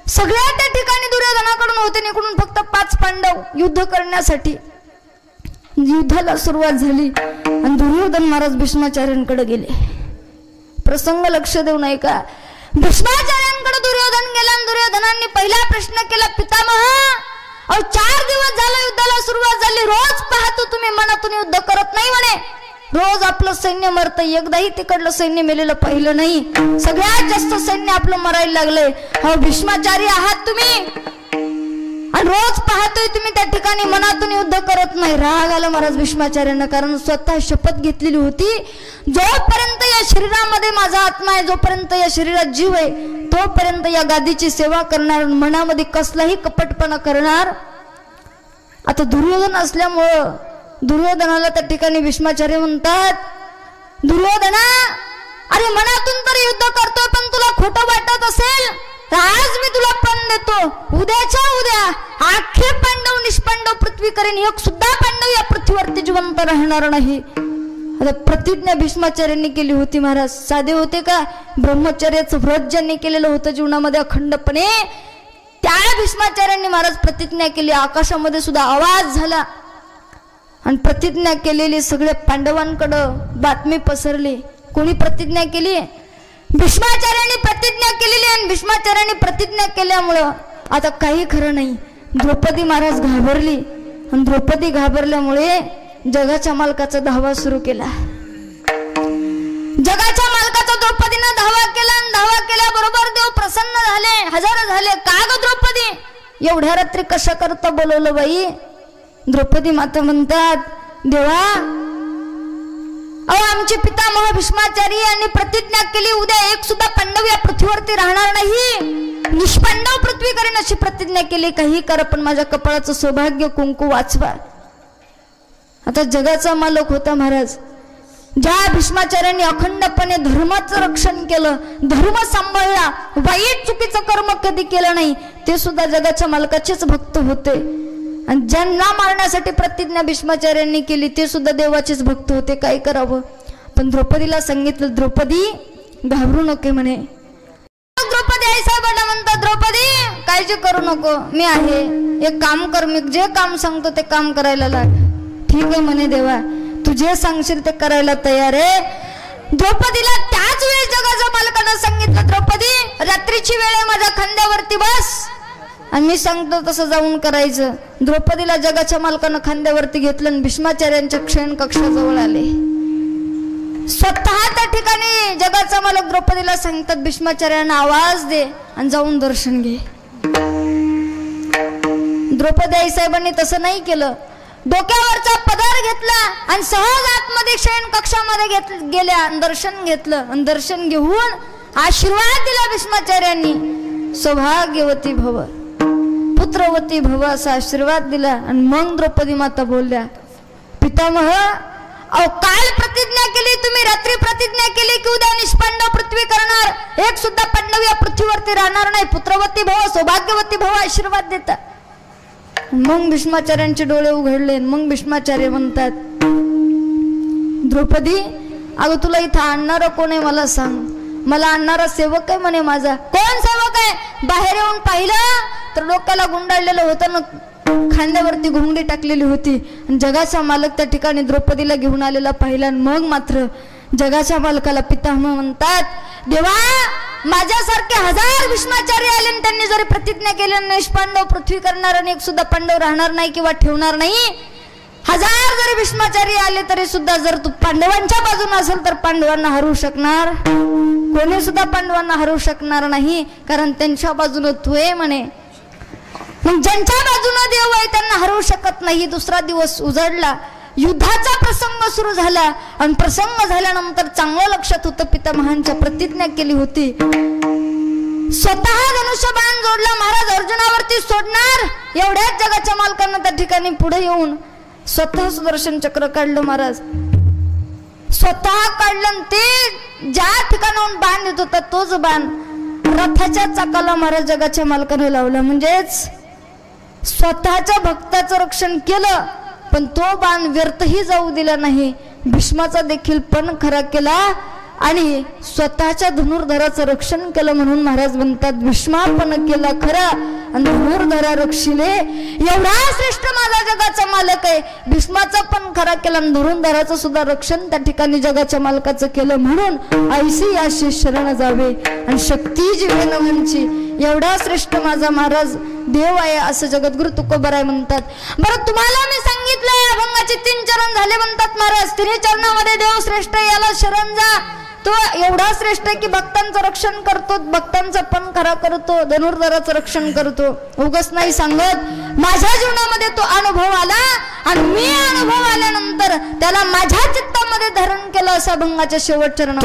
सगळ्या त्या ठिकाणी दुर्योधनाकडून होते. इकडून फक्त 5 पांडव युद्ध करण्यासाठी. युद्धाला सुरुवात झाली आणि दुर्योधन महाराज भीष्माचार्यांकडे गेले. प्रसंग लक्ष देऊ नये का? भीष्माचार्यांकडे दुर्योधन गेला आणि दुर्योधनांनी पहिला प्रश्न केला पितामह 4 दिवस झालं युद्धाला सुरुवात झाली, रोज पाहतो तुम्ही मनातून युद्ध करत नाही म्हणे, रोज आपलं सैन्य मरत, एकदाही तिकडलं सैन्य मेलेलं पाहिलं नाही, सगळ्यात जास्त सैन्य आपलं मरायला लागलंय. हो भीष्माचार्य आहात तुम्ही आणि रोज पाहतोय तुम्ही त्या ठिकाणी मनातून युद्ध करत नाही. राग आला महाराज भीष्माचार्यांना, कारण स्वतः शपथ घेतलेली होती जोपर्यंत या शरीरामध्ये माझा आत्मा आहे, जोपर्यंत या शरीरात जीव आहे तोपर्यंत या गादीची सेवा करणार, मनामध्ये कसलाही कपटपणा करणार. आता दुर्योधन असल्यामुळं दुर्योधनाला त्या ठिकाणी भीष्माचार्य म्हणतात दुर्योधना अरे मनातून तर युद्ध करतोय पण तुला खोटं वाटत असेल आज मी तुला पण देतो, उद्याच्या उद्या अख्खे पांडव निष्पांडव पृथ्वी करेन, एक सुद्धा पांडव या पृथ्वीवरती जिवंत राहणार नाही. आता प्रतिज्ञा भीष्माचार्यांनी केली होती महाराज. साधे होते का? ब्रह्मचर्याचं व्रत ज्यांनी केलेलं होतं जीवनामध्ये अखंडपणे त्या भीष्माचार्यांनी महाराज प्रतिज्ञा केली. आकाशामध्ये सुद्धा आवाज झाला आणि प्रतिज्ञा केलेली सगळ्या पांडवांकडं बातमी पसरली. कोणी प्रतिज्ञा केली? भीष्माचार्यांनी प्रतिज्ञा केलेली. आणि भीष्माचार्यांनी प्रतिज्ञा केल्यामुळं आता काही खरं नाही. द्रौपदी महाराज घाबरली आणि द्रौपदी घाबरल्यामुळे जगाच्या मालकाचा धावा सुरू केला. जगाच्या मालकाचा द्रौपदीनं धावा केला आणि धावा केल्याबरोबर देव प्रसन्न झाले, हजर झाले. का ग द्रौपदी एवढ्या रात्री कशा करता बोलवलं बाई? द्रौपदी माता म्हणतात देवा आमचे पितामह भीष्माचार्य यांनी प्रतिज्ञा केली उद्या एक सुद्धा पांडव या पृथ्वीवरती राहणार नाही, निष्पांडव पृथ्वी करेन अशी प्रतिज्ञा केली. काही करा पण माझ्या कपाळाचं सौभाग्य कुंकू वाचवा. आता जगाचा मालक होता महाराज. ज्या भीष्माचार्यांनी अखंडपणे धर्माचं रक्षण केलं, धर्म सांभाळला, वाईट चुकीचं कर्म कधी केलं नाही, ते सुद्धा जगाच्या मालकाचेच भक्त होते. आणि ज्यांना मारण्यासाठी प्रतिज्ञा भीष्माचार्यांनी केली ते सुद्धा देवाचेच भक्त होते. काय करावं? पण द्रौपदीला सांगितलं, द्रौपदी घाबरू नके म्हणे. द्रौपदी आई साहेबांना म्हणतात, द्रौपदी काळजी करू नको, मी आहे, एक काम कर, मी जे काम सांगतो ते काम करायला लाग. ठीक आहे म्हणे देवा, तू जे सांगशील ते करायला तयार आहे. द्रौपदीला त्याच वेळी जगाच्या मालकानं सांगितलं, द्रौपदी रात्रीची वेळ आहे, माझ्या खांद्यावरती बस आणि मी सांगतो तसं जाऊन करायचं. द्रौपदीला जगाच्या मालकानं खांद्यावरती घेतलं आणि भीष्माचार्यांच्या शयन कक्षाजवळ आले. स्वतः त्या ठिकाणी जगाचा मालक द्रौपदीला सांगतात, भीष्माचार्यांना आवाज दे आणि जाऊन दर्शन घे. द्रौपदी आई साहेबांनी तसं नाही केलं. डोक्यावरचा पदर घेतला आणि सहज आतमध्ये शयन कक्षामध्ये गेल्या, दर्शन घेतलं आणि दर्शन घेऊन आशीर्वाद दिला भीष्माचार्यांनी. सौभाग्यवती भव, पुत्रवती भव असा आशीर्वाद दिला. आणि मग द्रौपदी माता बोलल्या, पितामह अहो काल प्रतिज्ञा केली तुम्ही, रात्री प्रतिज्ञा केली की उद्या निष्पांडव पृथ्वी करणार, एक सुद्धा पांडव या पृथ्वीवरती राहणार नाही, पुत्रवती भव सौभाग्यवती भव आशीर्वाद देता. मग भीष्माचार्यांचे डोळे उघडले. मग भीष्माचार्य म्हणतात, द्रौपदी अगं तुला इथं आणणारं कोण आहे मला सांग. मला आणणारा सेवक आहे म्हणे माझा. कोण सेवक आहे? बाहेर येऊन पाहिलं तर डोक्याला गुंडाळलेलं होतं ना, खांद्यावरती घोंगडी टाकलेली होती. आणि जगाचा मालक त्या ठिकाणी द्रौपदीला घेऊन आलेला पाहिला. मग मात्र जगाच्या मालकाला पितामह म्हणतात, देवा माझ्यासारखे हजार भीष्माचार्य आले आणि त्यांनी जरी प्रतिज्ञा केली निष्पांडव पृथ्वी करणार आणि एक सुद्धा पांडव राहणार नाही किंवा ठेवणार नाही, हजार जरी भीष्माचार्य आले तरी सुद्धा जर तू पांडवांच्या बाजूने असेल तर पांडवांना हरवू शकणार कोणी सुद्धा पांडवांना हरवू शकणार नाही, कारण त्यांच्या बाजूने तू आहे म्हणे. मग ज्यांच्या बाजूने देव आहे त्यांना हरवू शकत नाही. दुसरा दिवस उजाडला, युद्धाचा प्रसंग सुरू झाला. आणि प्रसंग झाल्यानंतर चांगलं लक्षात होतं, पितामहांच्या प्रतिज्ञा केली होती. स्वतः धनुष्यबाण जोडला, महाराज अर्जुनावरती सोडणार, एवढ्याच जगाच्या मालकांना त्या ठिकाणी पुढे येऊन स्वतः सुदर्शन चक्र काढलं. महाराज स्वतः काढलं. ते ज्या ठिकाणाहून बाण येत होता तोच बाण रथाच्या चाकाला महाराज जगाच्या मालकाने लावला. म्हणजेच स्वतःच्या भक्ताचं रक्षण केलं, पण तो बाण व्यर्थही जाऊ दिला नाही. भीष्माचा देखील पण खरा केला आणि स्वतःच्या धनुर्धराचं रक्षण केलं. म्हणून महाराज म्हणतात, भीष्मा पण केला खरा आणि धनुर्धरा रक्षिले. एवढा श्रेष्ठ माझा जगाचा मालक आहे, भीष्माचा पण खरा केला आणि धनुर्धराचं सुद्धा रक्षण त्या ठिकाणी जगाच्या मालकाचं केलं. म्हणून ऐसी याशी शरण जावे आणि शक्ती जीवनवंची. एवढा श्रेष्ठ माझा महाराज देव आहे असं जगद्गुरु तुकोबराय म्हणतात. बरं तुम्हाला मी सांगितलंय अभंगाचे 3 चरण झाले म्हणतात महाराज. 3 चरणामध्ये देव श्रेष्ठ याला शरण जा. तो एवढा श्रेष्ठ आहे की भक्तांचं रक्षण करतो, भक्तांचा पण खरा करतो, धनुर्धराचं रक्षण करतो. उगाच नाही सांगत, माझ्या जीवनामध्ये तो अनुभव आला आणि मी अनुभव आल्यानंतर त्याला माझ्या चित्तामध्ये धारण केलं. असं अभंगाच्या शेवट चरण.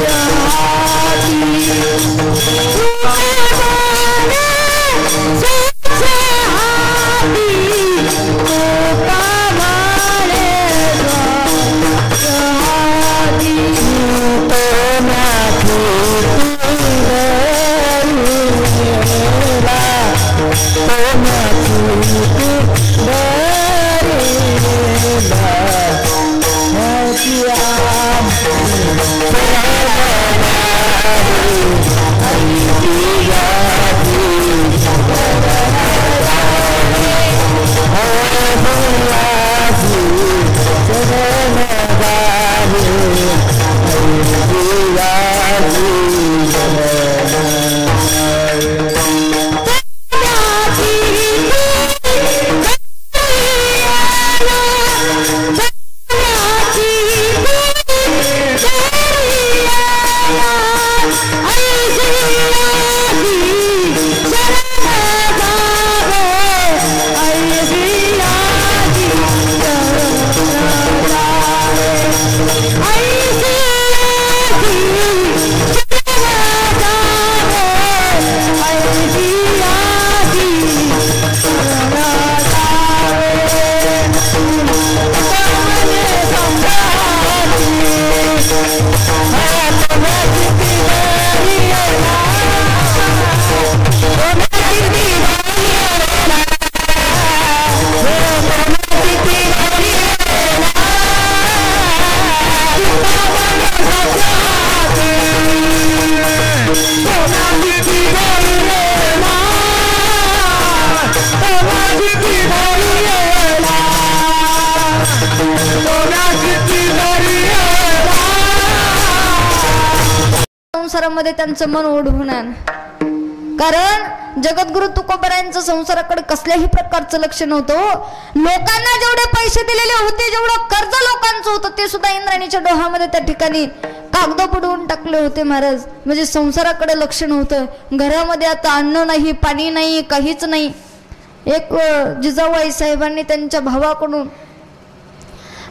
Yeah. संसारामध्ये त्यांचं मन ओढून आण, कारण जगद्गुरु तुकोबारायांचं संसाराकडे कसल्याही प्रकारचं लक्ष नव्हतं. लोकांना जेवढे पैसे दिलेले होते, जेवढं कर्ज लोकांचं होतं, ते सुद्धा इंद्राणीच्या डोहामध्ये त्या ठिकाणी कागद बुडवून टाकले होते महाराज. म्हणजे संसाराकडे लक्ष नव्हतं. घरामध्ये आता अन्न नाही, पाणी नाही, काहीच नाही. एक जिजाबाई साहेबांनी त्यांच्या भावाकडून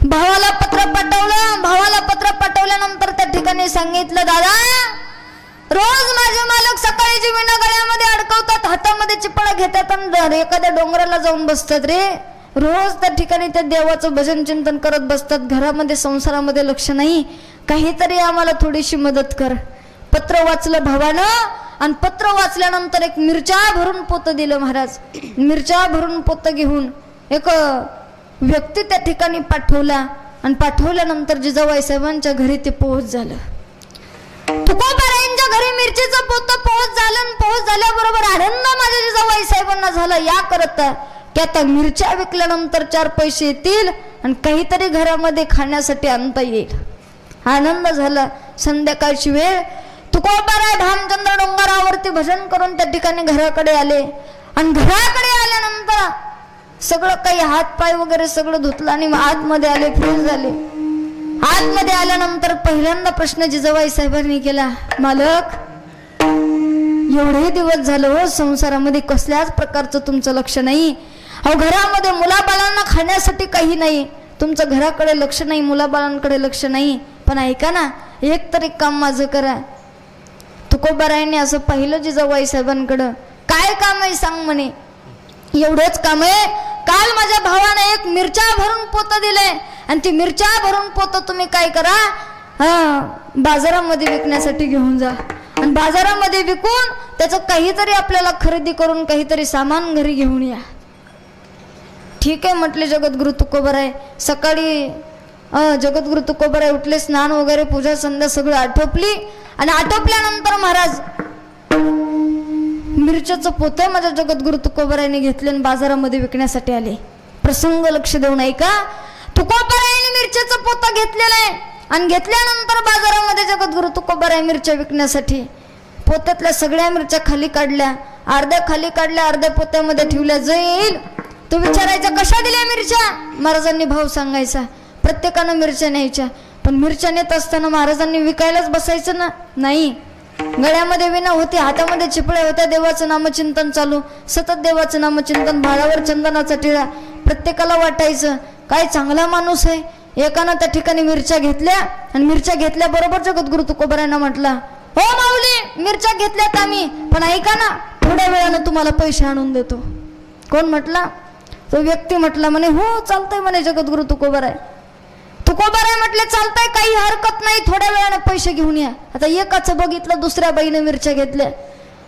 भावाला पत्र पाठवलं. भावाला पत्र पाठवल्यानंतर त्या ठिकाणी सांगितलं, दादा रोज माझे मालक सकाळी जी विणा गळ्यामध्ये अडकवतात, हातामध्ये चिपळा घेतात आणि एखाद्या डोंगराला जाऊन बसतात रे. रोज त्या ठिकाणी त्या देवाचं भजन चिंतन करत बसतात. घरामध्ये संसारामध्ये लक्ष नाही. काहीतरी आम्हाला थोडीशी मदत कर. पत्र वाचलं भावानं आणि पत्र वाचल्यानंतर एक मिरच्या भरून पोतं दिलं महाराज. मिरच्या भरून पोतं घेऊन एक व्यक्ती त्या ठिकाणी पाठवला आणि पाठवल्यानंतर जिजाबाई साहेबांच्या घरी ते पोहोच झालं. तुकोबारायांच्या घरी मिरचीचं पोतं पोहोच झालं आणि पोहोच झाल्याबरोबर आनंद माझ्या जिजाबाई साहेबांना झाला या करता की आता मिरच्या विकल्यानंतर 4 पैसे येतील आणि काहीतरी घरामध्ये खाण्यासाठी आणता येईल. आनंद झाला. संध्याकाळची वेळ तुकोबाराय भामचंद्र डोंगरावरती भजन करून त्या ठिकाणी घराकडे आले आणि घराकडे आल्यानंतर सगळं काही हात पाय वगैरे सगळं धुतलं आणि आतमध्ये आले, फ्रेश झाले. आतमध्ये आल्यानंतर पहिल्यांदा प्रश्न जिजाबाई साहेबांनी केला, मालक एवढे दिवस झालं हो संसारामध्ये कसल्याच प्रकारचं तुमचं लक्ष नाही. अहो घरामध्ये मुलाबाळांना खाण्यासाठी काही नाही, तुमचं घराकडे लक्ष नाही, मुलाबाळांकडे लक्ष नाही. पण ऐका ना, एक तरी काम माझं करा. तुकोबारायांनी असं पाहिलं जिजाबाई साहेबांकडं. काय काम आहे सांग म्हणे. एवढंच काम आहे, काल माझ्या भावाने एक मिरच्या भरून पोतं दिले आणि ती मिरच्या भरून पोतं तुम्ही काय करा, बाजारामध्ये विकण्यासाठी घेऊन जा आणि बाजारामध्ये विकून त्याचं काहीतरी आपल्याला खरेदी करून काहीतरी सामान घरी घेऊन या. ठीक आहे म्हटले जगद्गुरु तुकोबाराय. सकाळी जगद्गुरु तुकोबाराय उठले, स्नान वगैरे पूजा संध्या सगळं आटोपली आणि आटोपल्यानंतर महाराज मिरच्याचं पोतं माझ्या जगद्गुरु तुकोबारायांनी घेतले आणि बाजारामध्ये विकण्यासाठी आले. प्रसंग लक्ष देऊन ऐका. तुकोबारायांनी मिरच्याचं पोतं घेतलेलं आहे आणि घेतल्यानंतर बाजारामध्ये जगद्गुरु तुकोबाराय मिरच्या विकण्यासाठी पोत्यातल्या सगळ्या मिरच्या खाली काढल्या, अर्ध्या खाली काढल्या, अर्ध्या पोत्यामध्ये ठेवल्या. जाईल तो विचारायचा कशा दिल्या मिरच्या, महाराजांनी भाव सांगायचा. प्रत्येकानं मिरच्या न्यायच्या, पण मिरच्या नेत असताना महाराजांनी विकायलाच बसायचं ना, नाही. गळ्यामध्ये विणा होती, हातामध्ये चिपळ्या होत्या, देवाचं नामचिंतन चालू, सतत देवाचं नामचिंतन, भाळावर चंदनाचा टिळा. प्रत्येकाला वाटायचं काय चांगला माणूस आहे. एकानं त्या ठिकाणी मिरच्या घेतल्या आणि मिरच्या घेतल्याबरोबर जगद्गुरु तुकोबारायांना म्हटला, हो माऊली मिरच्या घेतल्यात आम्ही, पण ऐका ना थोड्या वेळानं तुम्हाला पैसे आणून देतो. कोण म्हटला? तो व्यक्ती म्हटला म्हणे, हो चालतंय म्हणे जगद्गुरु तुकोबाराय. तुकोबाराय म्हटले चालतंय, काही हरकत नाही, थोड्या वेळाने पैसे घेऊन या. आता एकाचं बघितलं, दुसऱ्या बाईने मिरच्या घेतल्या,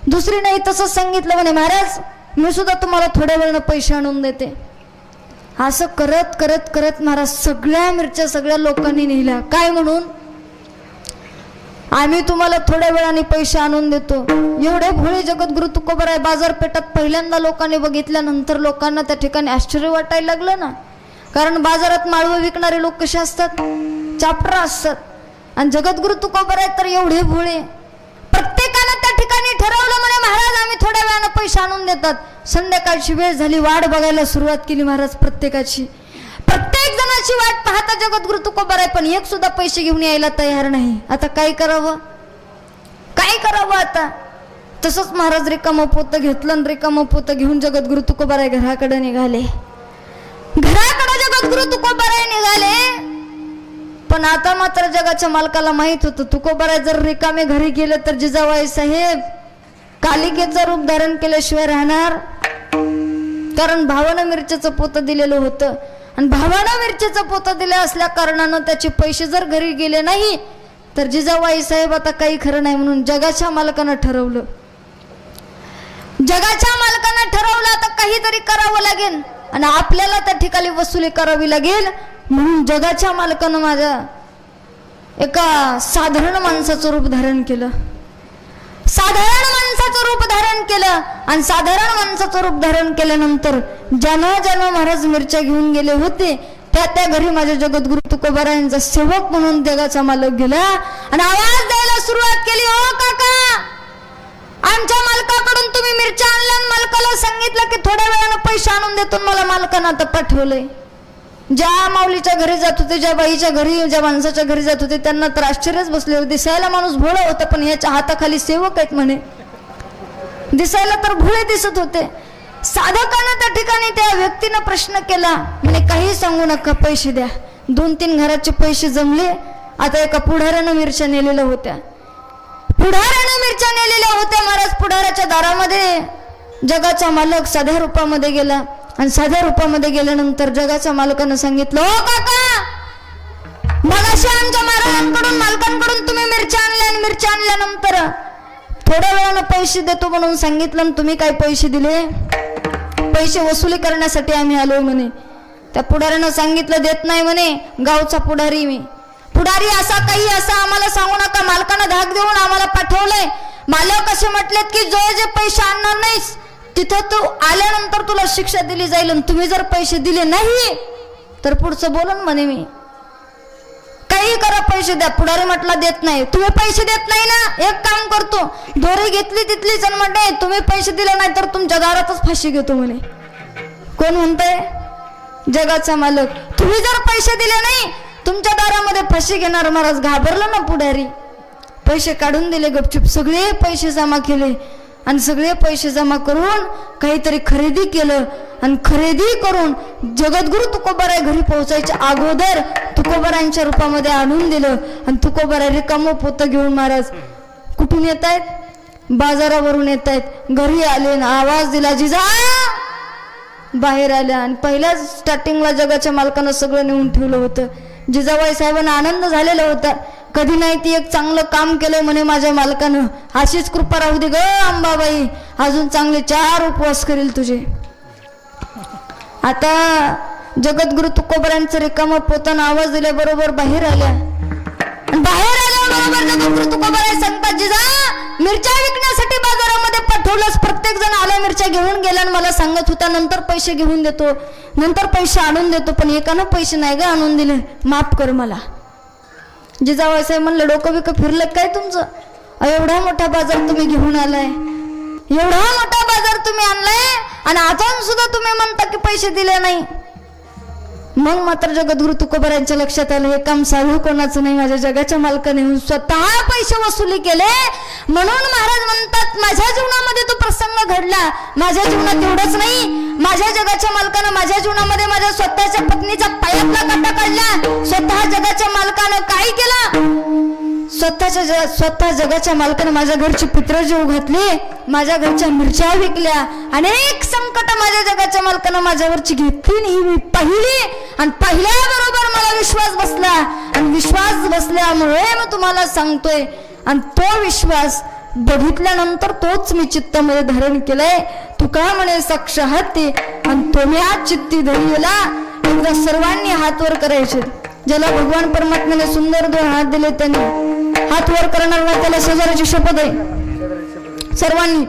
दुसरीने तसंच सांगितलं, म्हणे महाराज मी सुद्धा तुम्हाला थोड्या वेळाने पैसे आणून देते. असं करत करत करत महाराज सगळ्या मिरच्या सगळ्या लोकांनी नेल्या. काय म्हणून? आम्ही तुम्हाला थोड्या वेळाने पैसे आणून देतो. एवढे भोळे जगद्गुरु तुकोबाराय बाजारपेठात पहिल्यांदा लोकांनी बघितल्यानंतर लोकांना त्या ठिकाणी आश्चर्य वाटायला लागलं ना. कारण बाजारात माळवं विकणारे लोक कसे असतात? चापटरा असतात. आणि जगद्गुरु तुकोबाराय तर एवढे भोळे. प्रत्येकानं त्या ठिकाणी ठरवलं, म्हणे महाराज आम्ही थोड्या वेळानं पैसे आणून देतात. संध्याकाळची वेळ झाली, वाट बघायला सुरुवात केली महाराज प्रत्येकाची. प्रत्येक जणाची वाट पाहता जगद्गुरु तुकोबाराय पण एक सुद्धा पैसे घेऊन यायला तयार नाही. आता काय करावं, काय करावं आता? तसंच महाराज रिकामं पोतं घेतलं आणि रिकामं पोतं घेऊन जगद्गुरु तुकोबाराय घराकडे निघाले. घराकडे जगद्गुरु तुकोबाराय निघाले. पण आता मात्र जगाच्या मालकाला माहित होतं, तुकोबाराय जर रिकामे घरी गेले तर जिजाबाई साहेब कालिकेचं रूप धारण केल्याशिवाय राहणार. कारण भावानं मिरचेचं पोतं दिलेलं होतं आणि भावानं मिरचेचं पोतं दिलं असल्या कारणानं त्याचे पैसे जर घरी गेले नाही तर जिजाबाई साहेब आता काही खरं नाही. म्हणून जगाच्या मालकानं ठरवलं, जगाच्या मालकानं ठरवलं आता काहीतरी करावं लागेल आणि आपल्याला त्या ठिकाणी वसुली करावी लागेल. म्हणून जगाच्या मालकानं माझ्या एका साधारण माणसाचं रूप धारण केलं. साधारण माणसाचं रूप धारण केलं आणि साधारण माणसाचं रूप धारण केल्यानंतर ज्यानं महाराज मिरच्या घेऊन गेले होते त्या घरी माझ्या जगद्गुरु तुकोबारायांचा सेवक म्हणून जगाचा मालक गेला आणि आवाज द्यायला सुरुवात केली, ओ काका, आमच्या मालकाकडून तुम्ही मिरच्या आणल्या, मालकाला सांगितलं की थोड्या वेळानं पैसे आणून देतो. मला मालकानं आता पाठवलंय. ज्या माऊलीच्या घरी जात होते, ज्या बाईच्या घरी, ज्या माणसाच्या घरी जात होते त्यांना तर आश्चर्यच बसले होते. दिसायला माणूस भोळा होता पण याच्या हाताखाली सेवक आहेत म्हणे. दिसायला तर भोळे दिसत होते. साधकानं त्या ठिकाणी त्या व्यक्तीनं प्रश्न केला, म्हणे काही सांगू नका, पैसे द्या. 2-3 घराचे पैसे जमले. आता एका पुढाऱ्यानं मिरच्या नेलेल्या होत्या. पुढाऱ्यानं मिरच्या नेलेल्या होत्या. महाराज पुढाऱ्याच्या दारामध्ये जगाचा मालक साध्या रूपामध्ये गेला आणि साध्या रूपामध्ये गेल्यानंतर जगाच्या मालकानं सांगितलं, ओ काका, मगाशी आमच्या महाराजांकडून मालकांकडून तुम्ही मिरच्या आणल्या आणि मिरच्या आणल्यानंतर थोड्या वेळानं पैसे देतो म्हणून सांगितलं आणि तुम्ही काय पैसे दिले? पैसे वसुली करण्यासाठी आम्ही आलो म्हणे. त्या पुढाऱ्यानं सांगितलं, देत नाही म्हणे, गावचा पुढारी मी. पुढारी असा काही असा आम्हाला सांगू नका, मालकानं धाक देऊन आम्हाला पाठवलंय. मालक असे म्हटलेत की जो जे पैसे आणणार नाहीस तिथं तू आल्यानंतर तुला शिक्षा दिली जाईल आणि तुम्ही जर पैसे दिले नाही तर पुढचं बोलन म्हणे मी. काही करा, पैसे द्या. पुढारी म्हटला, देत नाही. तुम्ही पैसे देत नाही ना, एक काम करतो, दोरी घेतली तिथलीच आणि म्हणे तुम्ही पैसे दिले नाही तर तुमच्या दारातच फाशी घेतो म्हणे. कोण म्हणतंय? जगाचा मालक. तुम्ही जर पैसे दिले नाही तुमच्या दारामध्ये फाशी घेणार. महाराज घाबरला ना पुढारी. पैसे काढून दिले गपचूप, सगळे पैसे जमा केले आणि सगळे पैसे जमा करून काहीतरी खरेदी केलं आणि खरेदी करून जगद्गुरु तुकोबाराय घरी पोहोचायच्या अगोदर तुकोबारायांच्या रूपामध्ये आणून दिलं. आणि तुकोबाराय रिकामं पोतं घेऊन महाराज कुठून येत आहेत? बाजारावरून येत आहेत. घरी आले ना आवाज दिला, जिजा, बाहेर आल्या. आणि पहिल्याच स्टार्टिंगला जगाच्या मालकानं सगळं नेऊन ठेवलं होतं. जिजाबाई साहेबांना आनंद झालेला होता. कधी नाही ती एक चांगलं काम केलंय म्हणे माझ्या मालकानं, अशीच कृपा राहू दे ग अंबाबाई, अजून चांगले 4 उपवास करेल तुझे. आता जगद्गुरु तुकोबारायांचं रिकामं पोतानं आवाज दिल्याबरोबर बाहेर आल्या. बाहेर आल्याबरोबर जगद्गुरु तुकोबाराय सांगतात, जिजा, मिरच्या विकण्यासाठी बाजारामध्ये पाठवलंच. प्रत्येक जण आल्या, मिरच्या घेऊन गेला आणि मला सांगत होता नंतर पैसे घेऊन देतो, नंतर पैसे आणून देतो, पण एकानं पैसे नाही ग आणून दिले, माफ कर मला. जिजाबाई साहेब म्हणलं, डोकं बिकं फिरलं काय तुमचं? एवढा मोठा बाजार तुम्ही घेऊन आलाय, एवढा मोठा बाजार तुम्ही आणलाय आणि अजून सुद्धा तुम्ही म्हणता की पैसे दिले नाही. मग मात्र जगद्गुरु तुकोबारायांच्या लक्षात आलं, हे काम साधू कोणाचं नाही, माझ्या जगाच्या मालकाने स्वतः पैसे वसुली केले. म्हणून महाराज म्हणतात, माझ्या जीवनामध्ये तो प्रसंग घडला. माझ्या जीवनात एवढंच नाही, माझ्या जगाच्या मालकानं माझ्या जीवनामध्ये माझ्या स्वतःच्या पत्नीचा पायातला काटा काढला. स्वतः जगाच्या मालकानं काय केलं? स्वतः जगाच्या मालकानं माझ्या घरची पितृजीव घातली, माझ्या घरच्या मिरच्या विकल्या, अनेक संकट माझ्या जगाच्या मालकानं माझ्यावरची घेतली नाही मी पाहिली. आणि पहिल्याबरोबर मला विश्वास बसला आणि विश्वास बसल्यामुळे मी तुम्हाला सांगतोय आणि तो विश्वास बघितल्यानंतर तोच मी चित्तामध्ये धारण केलाय. तुका म्हणे साक्ष हाती आणि तो मी आज चित्ती धरलेला. एकदा सर्वांनी हात वर करायचे. ज्याला भगवान परमात्म्याने सुंदर 2 हात दिले त्यांनी हात वर करणार नाही त्याला शेजाऱ्याची शपथ आहे. सर्वांनी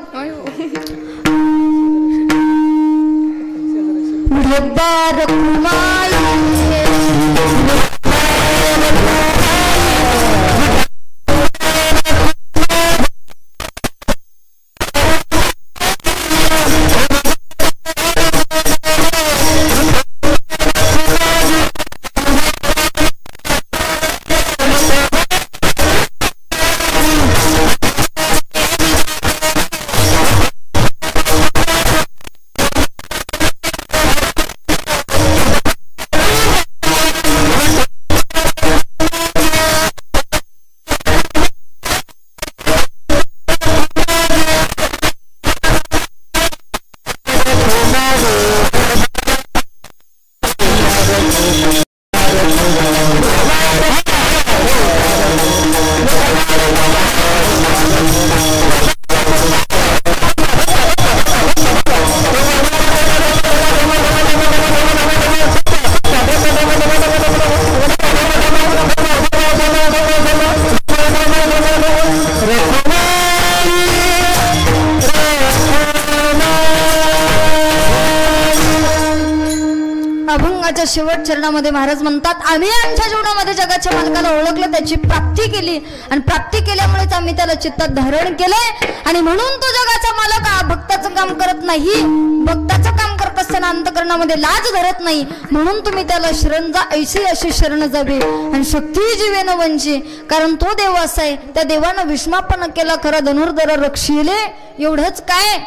अभंगाच्या शेवट चरणामध्ये महाराज म्हणतात आम्ही आमच्या जीवनामध्ये जगाच्या मालकाला ओळखलं त्याची प्राप्ती केली आणि प्राप्ती केल्यामुळेच आम्ही त्याला चित्तात धारण केलंय आणि म्हणून तो जगाचा मालक भक्ताचं काम करत नाही. भक्ताचं काम करत असताना अंतकरणामध्ये लाज धरत नाही. म्हणून तुम्ही त्याला शरण जा ऐशी अशी शरण जावे आणि शक्ती जीवेन वंची. कारण तो देव असा आहे त्या देवानं विस्मापन केला खरा धनुर्धर रक्षिले. एवढंच काय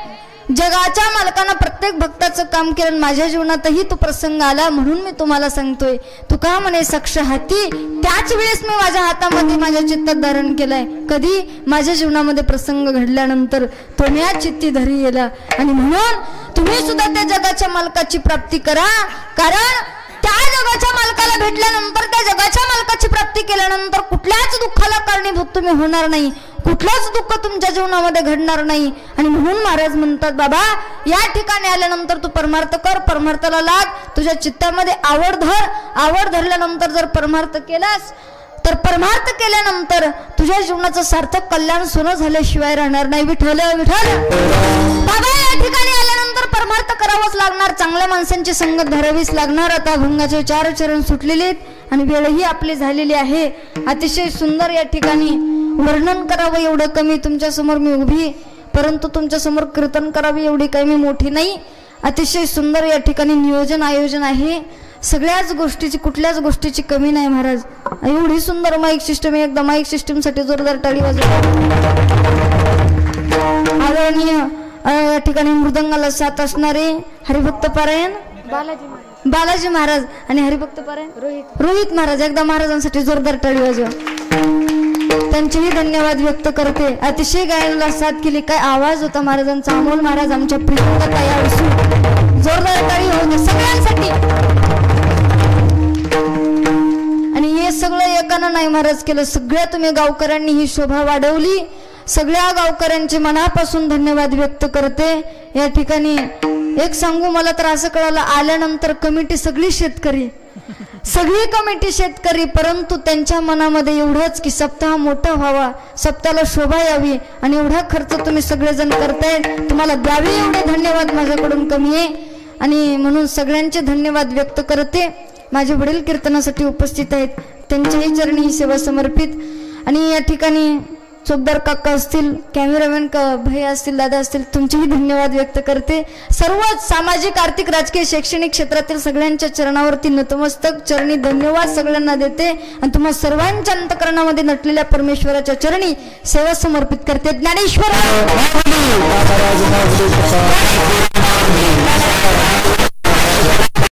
जगाच्या मालकानं प्रत्येक भक्ताचं काम केलं. माझ्या जीवनातही तो प्रसंग आला म्हणून मी तुम्हाला सांगतोय. तुका म्हणे साक्ष हाती त्याच वेळेस मी माझ्या हातामध्ये माझ्या चित्तात धारण केलाय. कधी माझ्या जीवनामध्ये प्रसंग घडल्यानंतर तो मी आज चित्ती धरी गेला आणि म्हणून तुम्ही सुद्धा त्या जगाच्या मालकाची प्राप्ती करा. कारण त्या जगाच्या मालकाला भेटल्यानंतर त्या जगाच्या मालकाची प्राप्ती केल्यानंतर कुठल्याच दुःखाला कारणीभूत तुम्ही होणार नाही. कुठलंच दुःख तुमच्या जीवनामध्ये घडणार नाही. आणि म्हणून महाराज म्हणतात बाबा या ठिकाणी आल्यानंतर तू परमार्थ कर. परमार्थाला लाग. तुझ्या चित्तामध्ये आवड धर. आवड धरल्यानंतर जर परमार्थ केलास तर परमार्थ केल्यानंतर तुझ्या जीवनाचं सार्थक कल्याण सोनं झाल्याशिवाय राहणार नाही. विठ्ठल विठ्ठल बाबा या ठिकाणी आल्यानंतर परमार्थ करावंच लागणार. चांगल्या माणसांची संगत धरावीच लागणार. आता अभंगाचे 4 चरण सुटलेले आहेत आणि वेळही आपली झालेली आहे. अतिशय सुंदर या ठिकाणी वर्णन करावं एवढं कमी. तुमच्या समोर मी उभी परंतु तुमच्या समोर कीर्तन करावी एवढी काही मी मोठी नाही. अतिशय सुंदर या ठिकाणी नियोजन आयोजन आहे. सगळ्याच गोष्टीची कुठल्याच गोष्टीची कमी नाही महाराज. एवढी सुंदर माईक सिस्टम. एकदा माईक सिस्टम साठी जोरदार टाळी वाजवा. आदरणीय या ठिकाणी मृदंगाला साथ असणारे हरिभक्त पारायण बालाजी महाराज आणि हरिभक्त पारायण रोहित महाराज. एकदा महाराजांसाठी जोरदार टाळी वाजवा. त्यांचेही धन्यवाद व्यक्त करते. अतिशय गायनाला साथ केली. काय आवाज होता महाराजांचा. अमोल महाराज आमच्या प्रियंका यावेळी जोरदार टाळी होते सगळ्यांसाठी. आणि हे सगळं एकानं नाही महाराज केलं. सगळ्या तुम्ही गावकऱ्यांनी ही शोभा वाढवली. सगळ्या गावकऱ्यांचे मनापासून धन्यवाद व्यक्त करते. या ठिकाणी एक सांगू मला तर असं कळालं आल्यानंतर कमिटी सगळी शेतकरी परंतु त्यांच्या मनामध्ये एवढंच की सप्ताह मोठा व्हावा. सप्ताहाला शोभा यावी आणि एवढा खर्च तुम्ही सगळेजण करताय. तुम्हाला द्यावे एवढे धन्यवाद माझ्याकडून कमी आहे. आणि म्हणून सगळ्यांचे धन्यवाद व्यक्त करते. माझे वडील कीर्तनासाठी उपस्थित आहेत. त्यांच्याही चरणी ही सेवा समर्पित. आणि या ठिकाणी चोपदार काका असतील, कॅमेरामॅन भैया असतील, दादा असतील, तुमचेही धन्यवाद व्यक्त करते. सर्व सामाजिक आर्थिक राजकीय शैक्षणिक क्षेत्रातील सगळ्यांच्या चरणावरती नतमस्तक चरणी धन्यवाद सगळ्यांना देते. आणि तुम्हा सर्वांच्या अंतकरणामध्ये नटलेल्या परमेश्वराच्या चरणी सेवा समर्पित करते. ज्ञानेश्वर